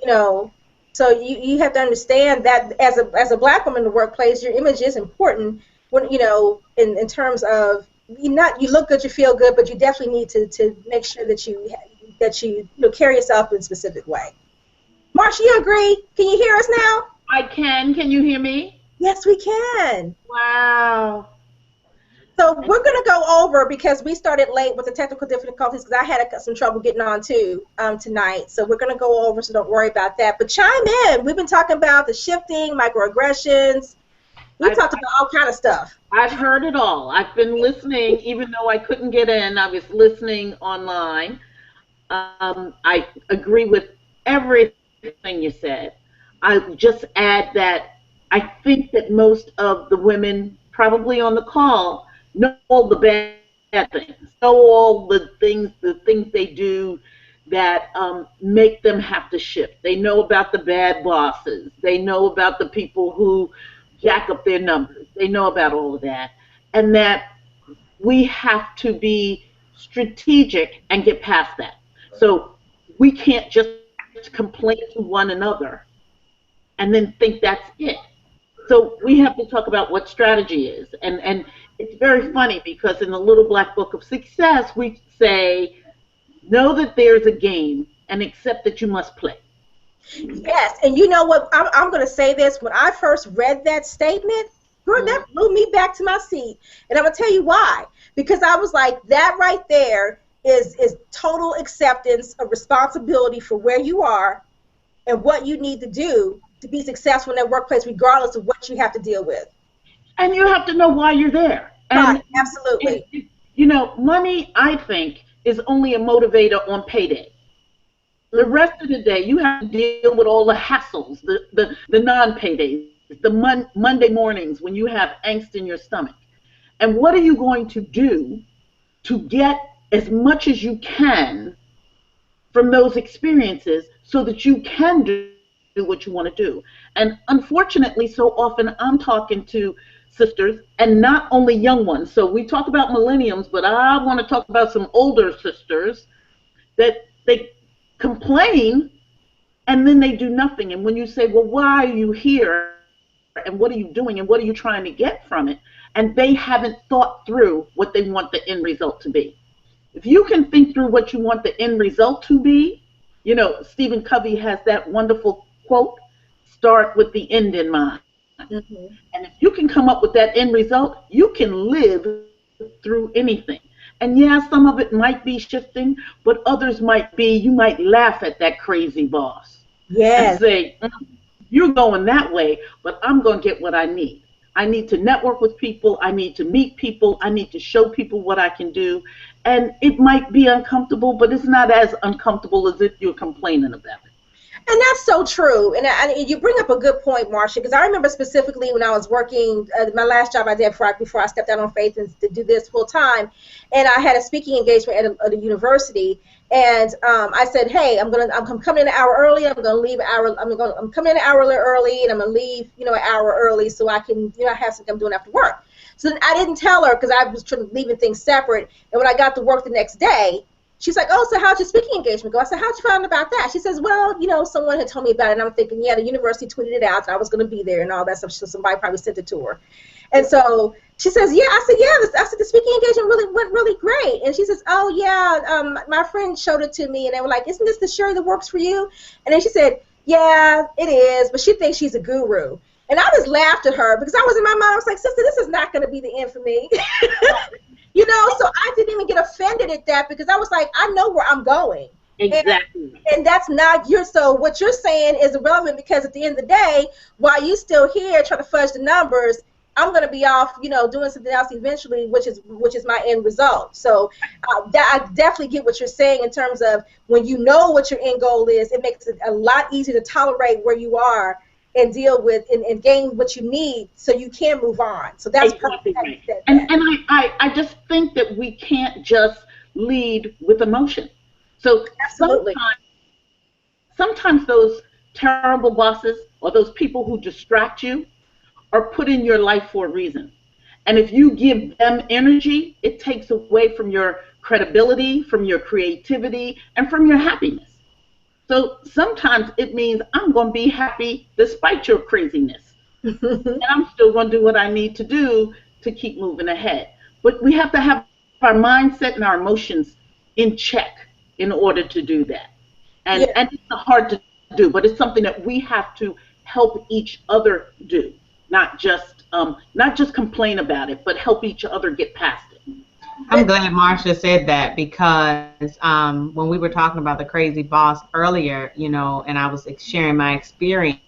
So you have to understand that as a black woman in the workplace, your image is important when, in terms of you look good, you feel good, but you definitely need to make sure that you carry yourself in a specific way. Marsha, you agree? Can you hear us now? I can. Can you hear me? Yes, we can. Wow. So we're going to go over, because we started late with the technical difficulties, because I had some trouble getting on too tonight. So we're going to go over, so don't worry about that. But chime in. We've been talking about the shifting, microaggressions. We talked about all kind of stuff. I've heard it all. I've been listening, even though I couldn't get in. I was listening online. I agree with everything you said. I just add that I think that most of the women probably on the call know all the bad things, know all the things they do that make them have to shift. They know about the bad bosses. They know about the people who jack up their numbers. They know about all of that. And that we have to be strategic and get past that. So we can't just complain to one another and then think that's it. So we have to talk about what strategy is. And it's very funny, because in the Little Black Book of Success, we say, know that there's a game and accept that you must play. Yes, and you know what? I'm going to say this. When I first read that statement, girl, that blew me back to my seat. And I'm going to tell you why. Because I was like, that right there is total acceptance of responsibility for where you are and what you need to do to be successful in that workplace, regardless of what you have to deal with. And you have to know why you're there. Right, absolutely. Money, I think, is only a motivator on payday. The rest of the day, you have to deal with all the hassles, the non-paydays, the Monday mornings when you have angst in your stomach. And what are you going to do to get as much as you can from those experiences so that you can do what you want to do? And unfortunately, so often I'm talking to sisters, and not only young ones. So we talk about millenniums, but I want to talk about some older sisters that they complain and then they do nothing. And when you say, well, why are you here? And what are you doing? And what are you trying to get from it? And they haven't thought through what they want the end result to be. If you can think through what you want the end result to be, Stephen Covey has that wonderful quote, start with the end in mind. Mm-hmm. And if you can come up with that end result, you can live through anything. And yeah, some of it might be shifting, but others might be, you might laugh at that crazy boss and Yes. say, you're going that way, but I'm going to get what I need. I need to network with people. I need to meet people. I need to show people what I can do. And it might be uncomfortable, but it's not as uncomfortable as if you're complaining about it. And that's so true. And you bring up a good point, Marsha, because I remember specifically when I was working, my last job I did before I stepped out on faith and to do this full time. And I had a speaking engagement at a university. And I said, hey, I'm coming in an hour early. I'm going to leave an hour. I'm coming in an hour early, and I'm going to leave, an hour early so I can, have something I'm doing after work. So then I didn't tell her because I was leaving things separate. And when I got to work the next day, she's like, oh, so how'd your speaking engagement go? I said, how'd you find out about that? She says, well, someone had told me about it. And I'm thinking, yeah, the university tweeted it out, and I was going to be there and all that stuff. So somebody probably sent it to her. And so she says, yeah. I said, yeah. I said, the speaking engagement went really great. And she says, oh, yeah, my friend showed it to me. And they were like, isn't this the Sherry that works for you? And then she said, yeah, it is. But she thinks she's a guru. And I just laughed at her because I was in my mind, I was like, sister, this is not going to be the end for me. So I didn't even get offended at that because I was like, I know where I'm going. Exactly. And that's not so what you're saying is irrelevant because at the end of the day, while you still here trying to fudge the numbers, I'm going to be off, doing something else eventually, which is my end result. So I definitely get what you're saying in terms of when you know what your end goal is, it makes it a lot easier to tolerate where you are and deal with and gain what you need so you can move on. So that's exactly right. And I just think that we can't just lead with emotion. So absolutely. Sometimes those terrible bosses or those people who distract you are put in your life for a reason. And if you give them energy, it takes away from your credibility, from your creativity, and from your happiness. So sometimes it means I'm going to be happy despite your craziness. And I'm still going to do what I need to do to keep moving ahead. But we have to have our mindset and our emotions in check in order to do that. And, yeah. And it's hard to do, but it's something that we have to help each other do, not just complain about it, but help each other get past it. I'm glad Marsha said that because when we were talking about the crazy boss earlier, and I was sharing my experience,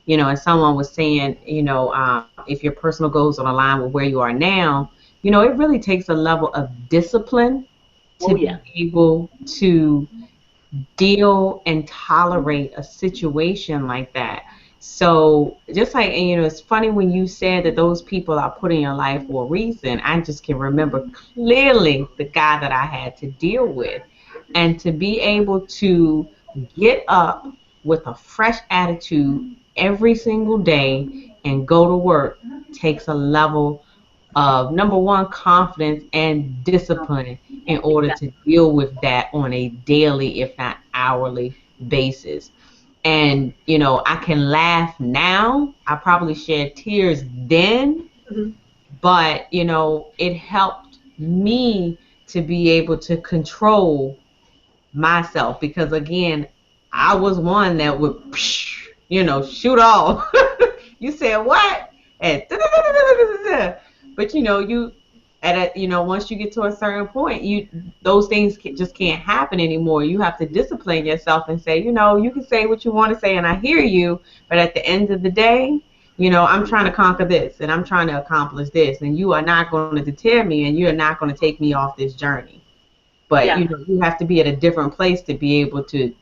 and someone was saying, if your personal goals don't align with where you are now, it really takes a level of discipline to be able to deal and tolerate a situation like that. So just like, and it's funny when you said that those people are put in your life for a reason. I just can remember clearly the guy that I had to deal with, and to be able to get up with a fresh attitude every single day and go to work takes a level of, number one, confidence and discipline in order to deal with that on a daily, if not hourly basis. And, I can laugh now. I probably shed tears then, but, it helped me to be able to control myself because, again, I was one that would, shoot off. You said what? And but once you get to a certain point, those things just can't happen anymore. You have to discipline yourself and say, you can say what you want to say and I hear you, but at the end of the day, I'm trying to conquer this and I'm trying to accomplish this, and you are not going to deter me and you're not going to take me off this journey. But you have to be at a different place to be able to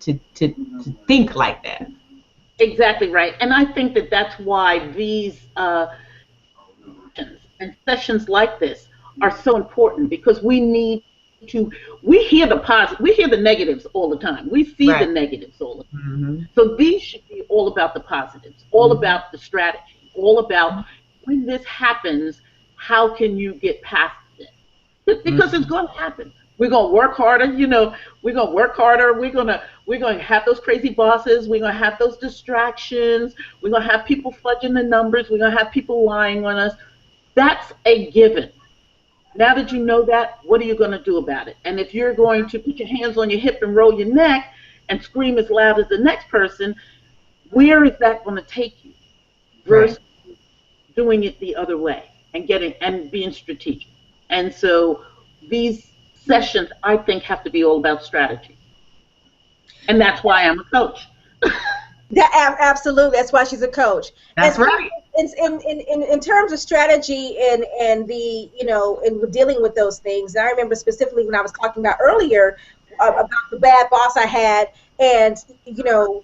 think like that. Exactly right. And I think that that's why these and sessions like this are so important, because we need to, we hear the negatives all the time. We see the negatives all the time. So these should be all about the positives, all about the strategy, all about when this happens, how can you get past it? Because it's going to happen. We're going to work harder, we're going to work harder. We're going to have those crazy bosses. We're going to have those distractions. We're going to have people fudging the numbers. We're going to have people lying on us. That's a given. Now that you know that, what are you going to do about it? And if you're going to put your hands on your hip and roll your neck and scream as loud as the next person, where is that going to take you? Versus doing it the other way and being strategic. And so these sessions, I think, have to be all about strategy. And that's why I'm a coach. Absolutely, that's why she's a coach. That's right. In terms of strategy and the, and dealing with those things, and I remember specifically when I was talking about earlier about the bad boss I had, and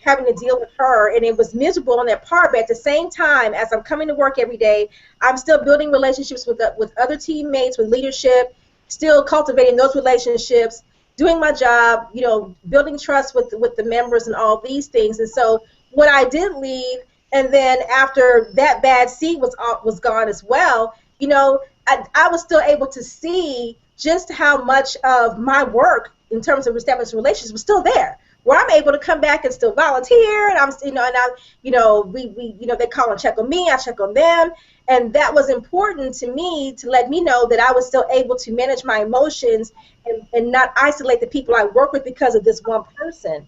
having to deal with her, and it was miserable on that part. But at the same time, as I'm coming to work every day, I'm still building relationships with other teammates, with leadership, still cultivating those relationships, doing my job, building trust with the members and all these things. And so when I did leave, and then after that bad seed was gone as well, I was still able to see just how much of my work in terms of establishing relationships was still there, where I'm able to come back and still volunteer, and they call and check on me, I check on them, and that was important to me to let me know that I was still able to manage my emotions and not isolate the people I work with because of this one person,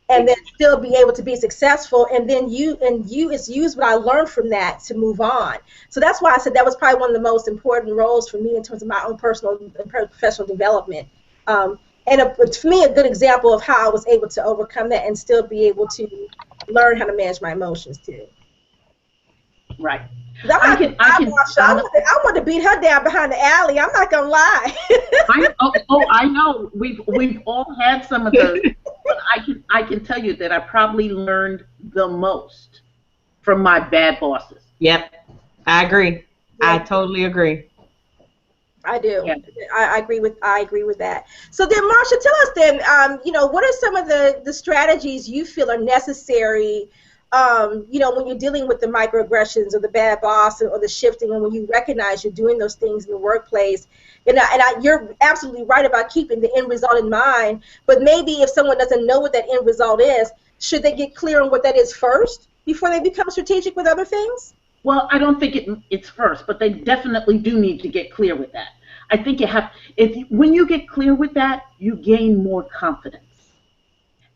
and then still be able to be successful, and then use what I learned from that to move on. So that's why I said that was probably one of the most important roles for me in terms of my own personal and professional development. For me, a good example of how I was able to overcome that and still be able to learn how to manage my emotions too. Right. I want to beat her down behind the alley. I'm not gonna lie. I know. We've all had some of those, but I can tell you that I probably learned the most from my bad bosses. Yep, I agree. Yeah. I totally agree. I do. Yeah. I agree with that. So then, Marsha, tell us then, what are some of the strategies you feel are necessary, when you're dealing with the microaggressions or the bad boss or the shifting, and when you recognize you're doing those things in the workplace. You're absolutely right about keeping the end result in mind, but maybe if someone doesn't know what that end result is, should they get clear on what that is first before they become strategic with other things? Well, I don't think it's first, but they definitely do need to get clear with that. I think when you get clear with that, you gain more confidence.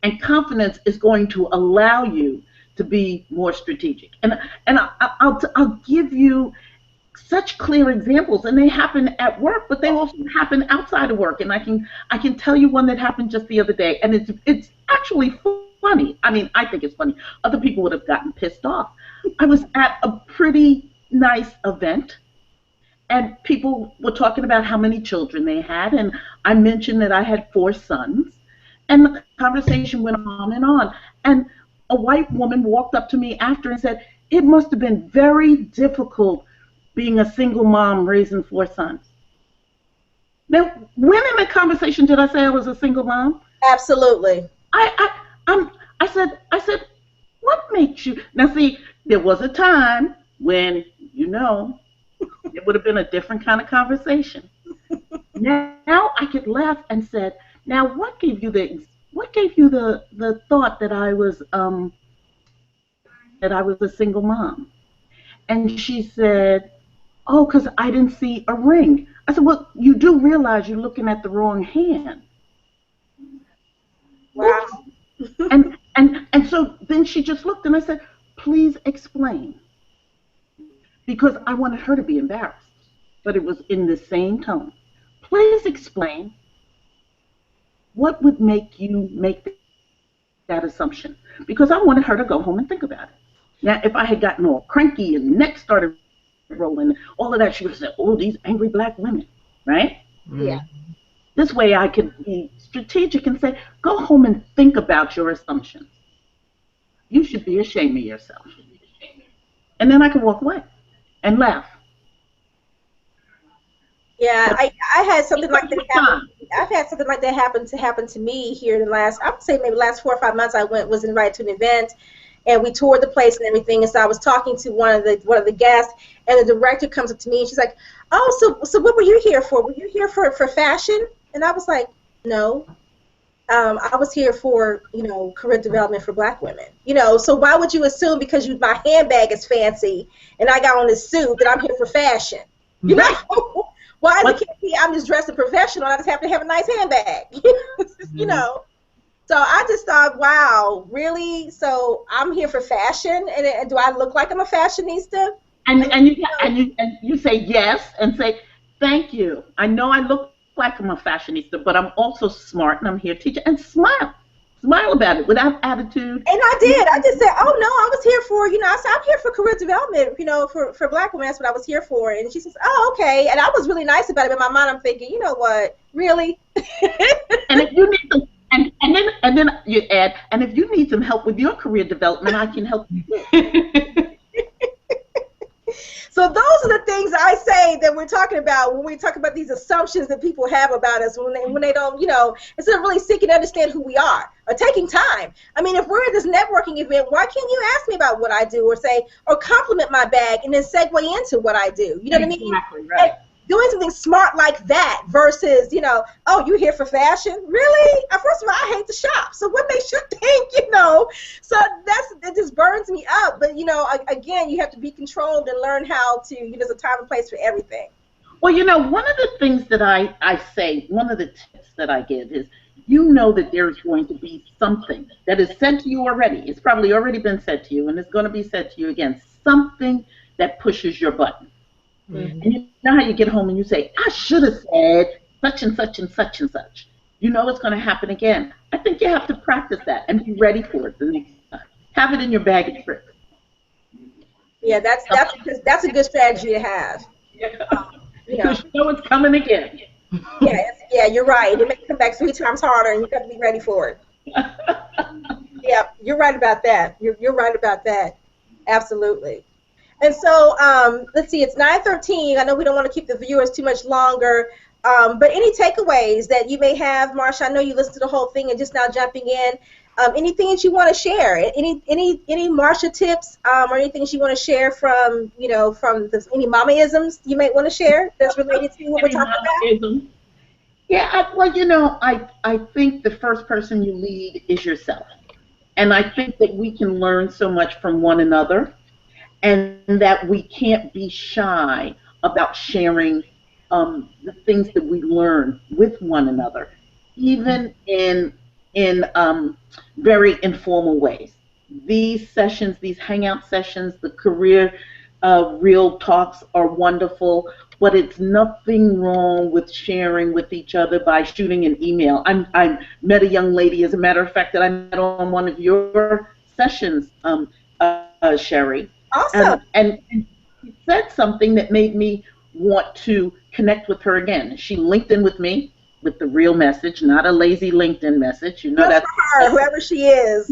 And confidence is going to allow you to be more strategic. And I'll give you such clear examples, and they happen at work, but they also happen outside of work. And I can tell you one that happened just the other day, and it's actually funny. I mean, I think it's funny. Other people would have gotten pissed off. I was at a pretty nice event, and people were talking about how many children they had, and I mentioned that I had 4 sons, and the conversation went on, and a white woman walked up to me after and said, "It must have been very difficult being a single mom raising 4 sons." Now, when in the conversation did I say I was a single mom? Absolutely. I said, what makes you? Now, see, there was a time when, it would have been a different kind of conversation. Now I could laugh and said, now what gave you the thought that I was a single mom? And she said, "Oh, because I didn't see a ring." I said, "Well, you do realize you're looking at the wrong hand." Wow. And so then she just looked, and I said, "Please explain." Because I wanted her to be embarrassed, but it was in the same tone. "Please explain. What would make you make that assumption?" Because I wanted her to go home and think about it. Now, if I had gotten all cranky and neck started rolling, all of that, she would have said, "Oh, these angry black women," right? Yeah. This way I could be strategic and say, go home and think about your assumptions. You should be ashamed of yourself. And then I could walk away and laugh. Yeah, I had something like that happen. I've had something like that happen to me here in the last, I would say maybe last 4 or 5 months. I was invited to an event, and we toured the place and everything. And so I was talking to one of the guests, and the director comes up to me and she's like, "Oh, so what were you here for? Were you here for fashion?" And I was like, "No, I was here for career development for Black women. So why would you assume because my handbag is fancy and I got on this suit that I'm here for fashion? Why is it I'm just dressed as professional? I just have to have a nice handbag." So I just thought, wow, really? So I'm here for fashion, and do I look like I'm a fashionista? And you say yes and say thank you. I know I look like I'm a fashionista, but I'm also smart and I'm here to teach. And smile about it without attitude. And I did. I just said, oh no, I was here for, I said, I'm here for career development, for Black women. That's what I was here for. And she says, oh, okay. And I was really nice about it. In my mind, I'm thinking, you know what, really? And if you need some, and then you add, and if you need some help with your career development, I can help you. So those are the things I say that we're talking about when we talk about these assumptions that people have about us when they don't, instead of really seeking to understand who we are or taking time. I mean, if we're at this networking event, why can't you ask me about what I do or compliment my bag and then segue into what I do? You know what I mean? Exactly, right. And doing something smart like that versus, oh, you here for fashion? Really? First of all, I hate to shop. So what makes you think, So it just burns me up. But, again, you have to be controlled and learn how to, there's a time and place for everything. Well, one of the things that I say, one of the tips that I give is, that there's going to be something that is said to you already. It's probably already been said to you, and it's going to be said to you again. Something that pushes your button. Mm-hmm. And you know how you get home and you say, I should have said such and such and such and such. You know it's going to happen again. I think you have to practice that and be ready for it the next time. Have it in your bag of tricks. Yeah, that's a good strategy to have. Because you know it's coming again. Yeah, you're right. It may come back 3 times harder, and you got to be ready for it. Yeah, you're right about that. You're right about that. Absolutely. And so, let's see, it's 9:13. I know we don't want to keep the viewers too much longer, but any takeaways that you may have, Marsha? I know you listened to the whole thing and just now jumping in. Anything that you want to share? Any Marsha tips or anything that you want to share from, any mama-isms you might want to share that's related to what we're talking about? Yeah, I think the first person you lead is yourself. And I think that we can learn so much from one another. And that we can't be shy about sharing the things that we learn with one another, even in very informal ways. These sessions, these hangout sessions, the career real talks are wonderful, but it's nothing wrong with sharing with each other by shooting an email. I met a young lady, as a matter of fact, that I met on one of your sessions, Sherry. Awesome. And she said something that made me want to connect with her again. She linked in with me with the real message, not a lazy LinkedIn message. Good for her, whoever she is.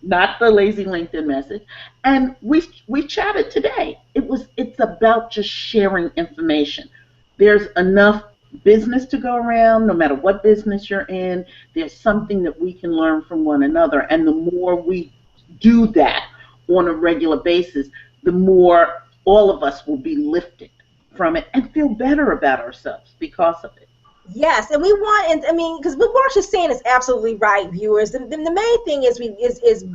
Not the lazy LinkedIn message. And we chatted today. It's about just sharing information. There's enough business to go around, no matter what business you're in. There's something that we can learn from one another. And the more we do that on a regular basis, the more all of us will be lifted from it and feel better about ourselves because of it. Yes, and we want, because what Marsha's saying is absolutely right, viewers. The main thing is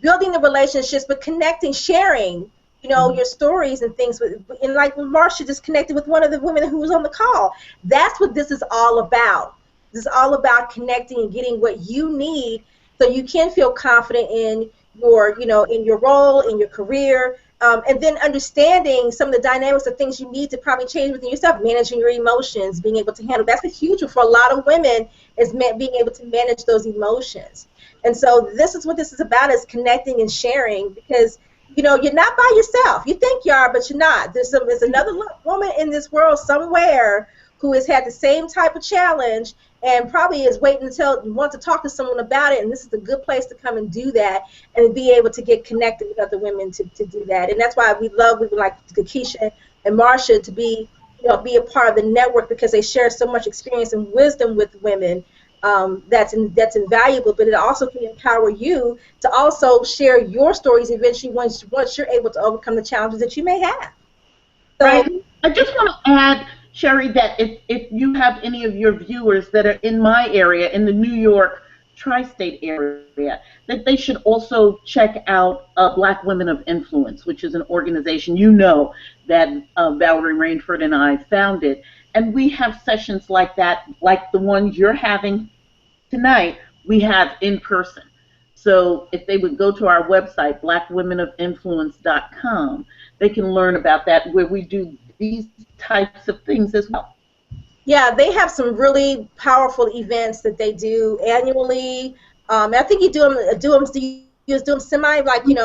building the relationships, but connecting, sharing, your stories and things. And like Marsha just connected with one of the women who was on the call. That's what this is all about. This is all about connecting and getting what you need so you can feel confident in your role, in your career, and then understanding some of the dynamics of things you need to probably change within yourself, managing your emotions, being able to handle. That's a huge one for a lot of women, is being able to manage those emotions. And so this is what this is about, is connecting and sharing, because you're not by yourself. You think you are, but you're not. There's another woman in this world somewhere who has had the same type of challenge and probably is waiting until you want to talk to someone about it, and this is a good place to come and do that and be able to get connected with other women to do that. And that's why we would like Keisha and Marsha to be a part of the network, because they share so much experience and wisdom with women that's invaluable, but it also can empower you to also share your stories eventually once you're able to overcome the challenges that you may have. So, right. I just want to add, Sherry, that if you have any of your viewers that are in my area, in the New York tri-state area, that they should also check out Black Women of Influence, which is an organization that Valerie Rainford and I founded. And we have sessions like that, like the ones you're having tonight, we have in person. So if they would go to our website, blackwomenofInfluence.com, they can learn about that, where we do these types of things as well. Yeah, they have some really powerful events that they do annually. I think you do them semi, like, every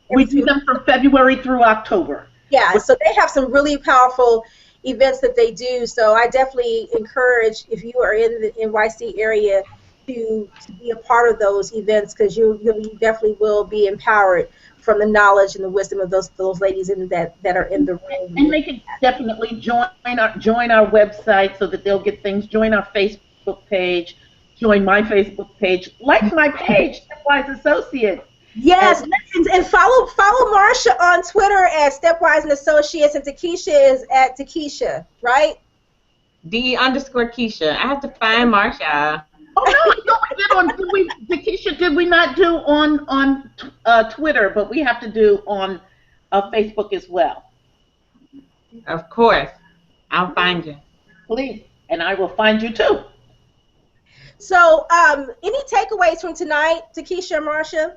We do 3 months. them from February through October. Yeah, so they have some really powerful events that they do. So I definitely encourage, if you are in the NYC area, to be a part of those events, because you definitely will be empowered from the knowledge and the wisdom of those ladies that are in the room. And they can definitely join our website so that they'll get things. Join our Facebook page. Join my Facebook page. Like my page, Stepwise Associates. Yes, and follow Marsha on Twitter at Stepwise and Associates, and Takesha is at Takesha, right? D_Keisha. I have to find Marsha. Oh no, we did on. Takesha, did we not do on Twitter? But we have to do on Facebook as well. Of course, I'll find you. Please, and I will find you too. So, any takeaways from tonight, Takesha and Marsha?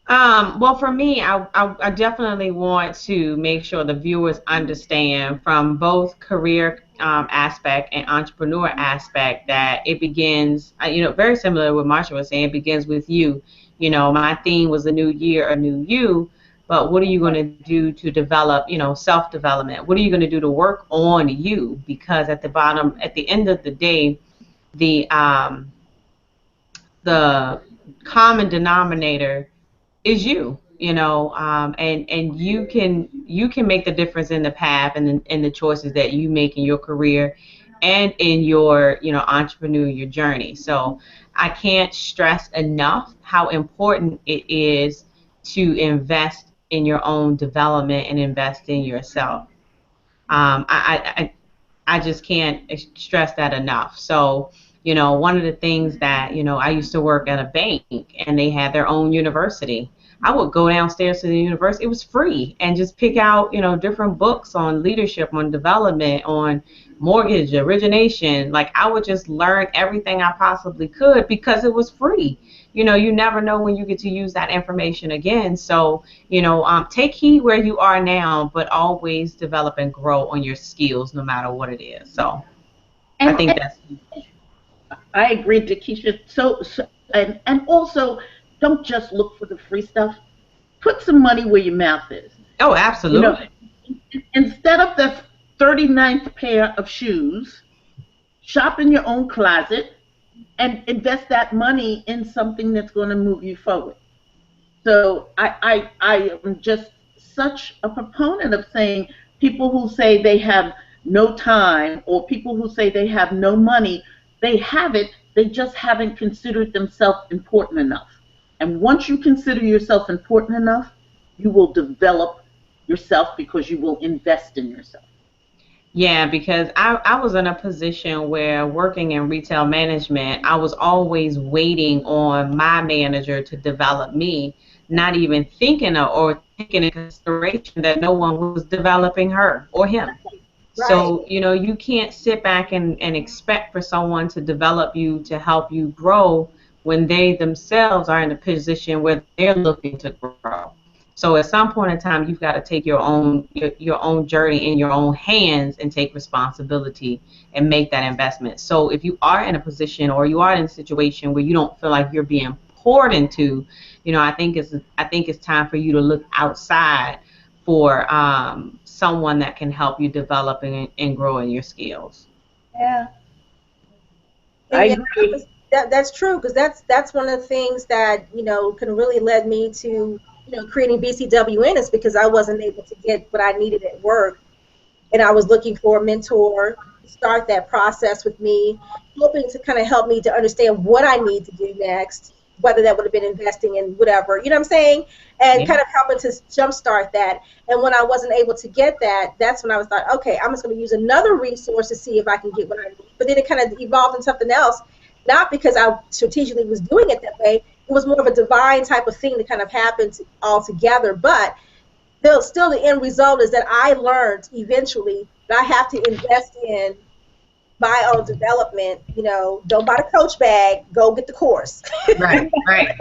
Well, for me, I definitely want to make sure the viewers understand from both career aspect and entrepreneur aspect that it begins, very similar to what Marsha was saying, it begins with you. My theme was a new year, a new you, but what are you going to do to develop, self-development? What are you going to do to work on you? Because at the end of the day, the common denominator is you, and you can make the difference in the path and in the choices that you make in your career and in your entrepreneurial journey. So I can't stress enough how important it is to invest in your own development and invest in yourself. I just can't stress that enough. So, one of the things that, I used to work at a bank and they had their own university. I would go downstairs to the university. It was free, and just pick out, different books on leadership, on development, on mortgage origination. Like, I would just learn everything I possibly could because it was free. You never know when you get to use that information again. So, take heed where you are now, but always develop and grow on your skills no matter what it is. So I think that's. I agree, Takesha. And also, don't just look for the free stuff. Put some money where your mouth is. Oh, absolutely. Instead of the 39th pair of shoes, shop in your own closet and invest that money in something that's going to move you forward. So I am just such a proponent of saying, people who say they have no time, or people who say they have no money, they have it, they just haven't considered themselves important enough. And once you consider yourself important enough, you will develop yourself because you will invest in yourself. Yeah, because I was in a position where, working in retail management, I was always waiting on my manager to develop me, not even thinking or taking into consideration that no one was developing her or him. Right. So, you can't sit back and expect for someone to develop you, to help you grow, when they themselves are in a position where they're looking to grow. So at some point in time, you've got to take your own journey in your own hands and take responsibility and make that investment. So if you are in a position, or you are in a situation where you don't feel like you're being poured into, I think it's time for you to look outside for someone that can help you develop and grow in your skills. Yeah, I agree. That's true, because that's one of the things that can really led me to creating BCWN, is because I wasn't able to get what I needed at work, and I was looking for a mentor to start that process with me, hoping to kind of help me to understand what I need to do next, whether that would have been investing in whatever, you know what I'm saying, and kind of helping to jumpstart that. And when I wasn't able to get that, that's when I was like, okay, I'm just going to use another resource to see if I can get what I need. But then it kind of evolved into something else, not because I strategically was doing it that way. It was more of a divine type of thing that kind of happened all together. But still the end result is that I learned eventually that I have to invest in buy on development, don't buy the coach bag, go get the course. Right, right.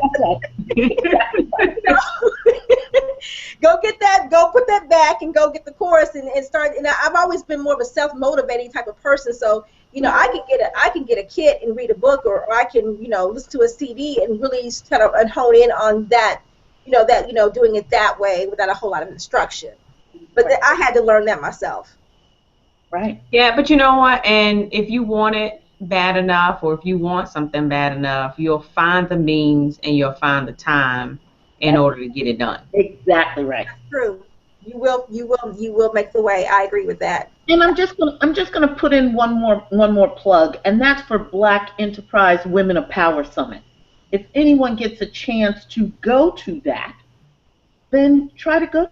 Go get that, go put that back and go get the course and start. And I've always been more of a self-motivating type of person. So, I can get a kit and read a book, or I can, listen to a CD and really kind of hone in on that, doing it that way without a whole lot of instruction. But I had to learn that myself. Right. Yeah, but you know what? And if you want it bad enough, or if you want something bad enough, you'll find the means and you'll find the time in order to get it done. Exactly right. That's true. You will make the way. I agree with that. And I'm just gonna put in one more plug, and that's for Black Enterprise Women of Power Summit. If anyone gets a chance to go to that, then try to go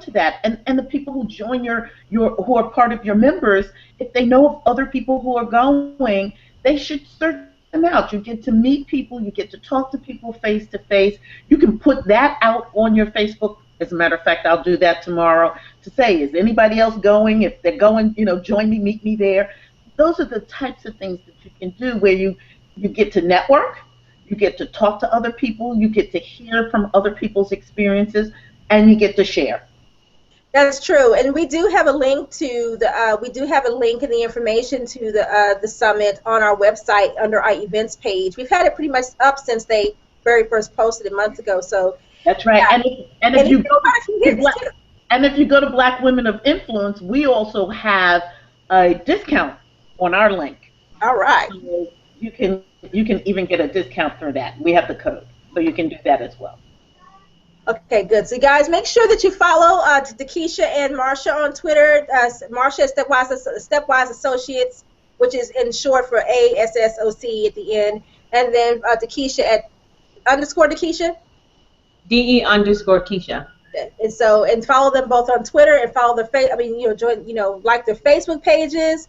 to that. And the people who join who are part of your members, if they know of other people who are going, they should search them out. You get to meet people, you get to talk to people face to face. You can put that out on your Facebook. As a matter of fact, I'll do that tomorrow to say, is anybody else going? If they're going, join me, meet me there. Those are the types of things that you can do where you get to network, you get to talk to other people, you get to hear from other people's experiences, and you get to share. That's true, and we do have a link to in the information to the summit on our website under our events page. We've had it pretty much up since they very first posted it months ago. So that's right. Yeah. And if you go to Black Women of Influence, we also have a discount on our link. All right. So you can even get a discount through that. We have the code, so you can do that as well. Okay, good. So, guys, make sure that you follow Takesha and Marsha on Twitter. Marsha is Stepwise Associates, which is in short for ASSOC at the end, and then Takesha at _Takesha. DE_Keisha. And follow them both on Twitter and follow their like their Facebook pages.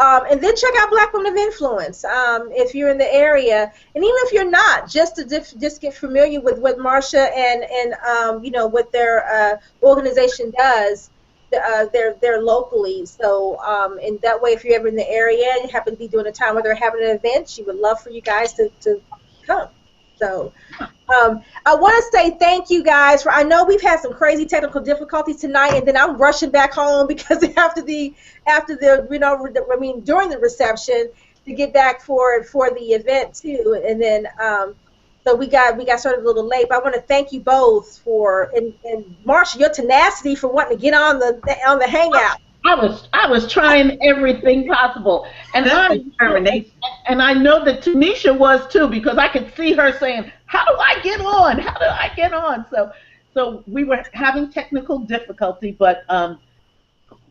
And then check out Black Women of Influence if you're in the area, and even if you're not, just get familiar with what Marsha and what their organization does. They're locally, so and that way, if you're ever in the area and you happen to be doing a time where they're having an event, she would love for you guys to come. So I want to say thank you guys I know we've had some crazy technical difficulties tonight, and then I'm rushing back home because during the reception to get back for the event too, and then so we got started a little late. But I want to thank you both and Marsha, your tenacity for wanting to get on the hangout. I was trying everything possible, and I know that Tanisha was too, because I could see her saying, "How do I get on? How do I get on?" So we were having technical difficulty, but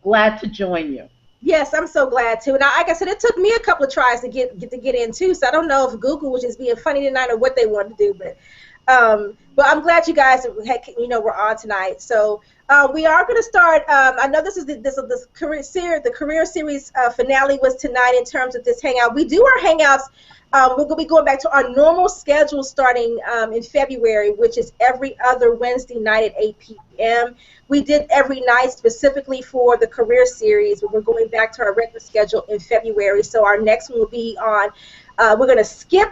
glad to join you. Yes, I'm so glad too. And like I said, it took me a couple of tries to get in too. So I don't know if Google was just being funny tonight or what they wanted to do, but I'm glad you guys were on tonight. So we are going to start. I know this is the career series finale was tonight in terms of this hangout. We do our hangouts. We're going to be going back to our normal schedule starting in February, which is every other Wednesday night at 8 p.m. We did every night specifically for the career series, but we're going back to our regular schedule in February. So our next one will be on. We're going to skip,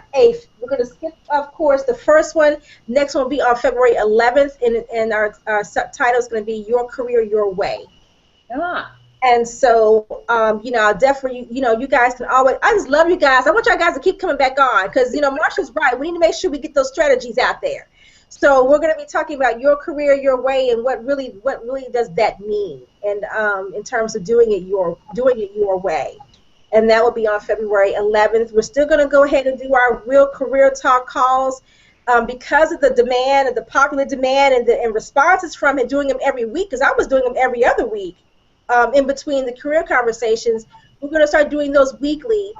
of course, the first one. Next one will be on February 11th, and our subtitle is going to be Your Career, Your Way. Ah. And so, I'll definitely, you guys can always, I just love you guys. I want y'all guys to keep coming back on because, Marsha's right. We need to make sure we get those strategies out there. So we're going to be talking about your career, your way, and what really does that mean, and in terms of doing it your way. And that will be on February 11th. We're still going to go ahead and do our real career talk calls because of the demand and the popular demand and responses from it, doing them every week, because I was doing them every other week in between the career conversations. We're going to start doing those weekly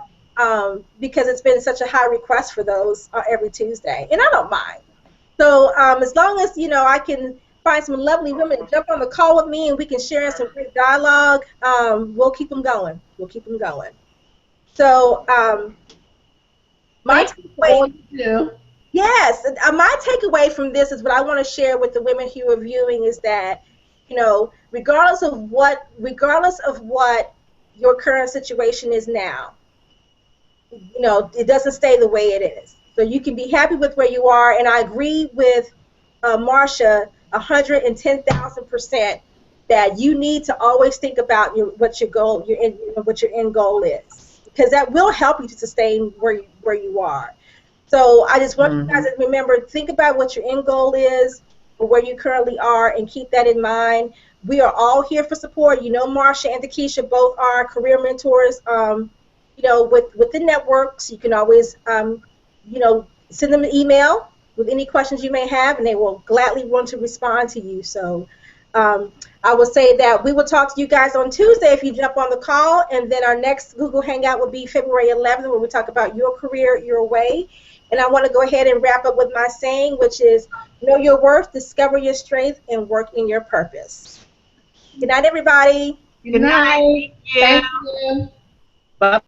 because it's been such a high request for those every Tuesday. And I don't mind. So as long as, I can find some lovely women to jump on the call with me and we can share some great dialogue, we'll keep them going. So my takeaway, yes, my takeaway from this is what I want to share with the women who are viewing is that, regardless of what your current situation is now. You know, it doesn't stay the way it is. So you can be happy with where you are. And I agree with Marsha 110,000% that you need to always think about what your goal, what your end goal is, because that will help you to sustain where you are. So I just want you guys to remember, think about what your end goal is, or where you currently are, and keep that in mind. We are all here for support. You know, Marsha and Takesha both are career mentors. You know, with the networks, you can always, you know, send them an email with any questions you may have, and they will gladly want to respond to you. So I will say that we will talk to you guys on Tuesday if you jump on the call, and then our next Google Hangout will be February 11th, where we talk about your career, your way. And I want to go ahead and wrap up with my saying, which is, know your worth, discover your strength, and work in your purpose. Good night, everybody. Good night. Thank you. Thank you. Bye.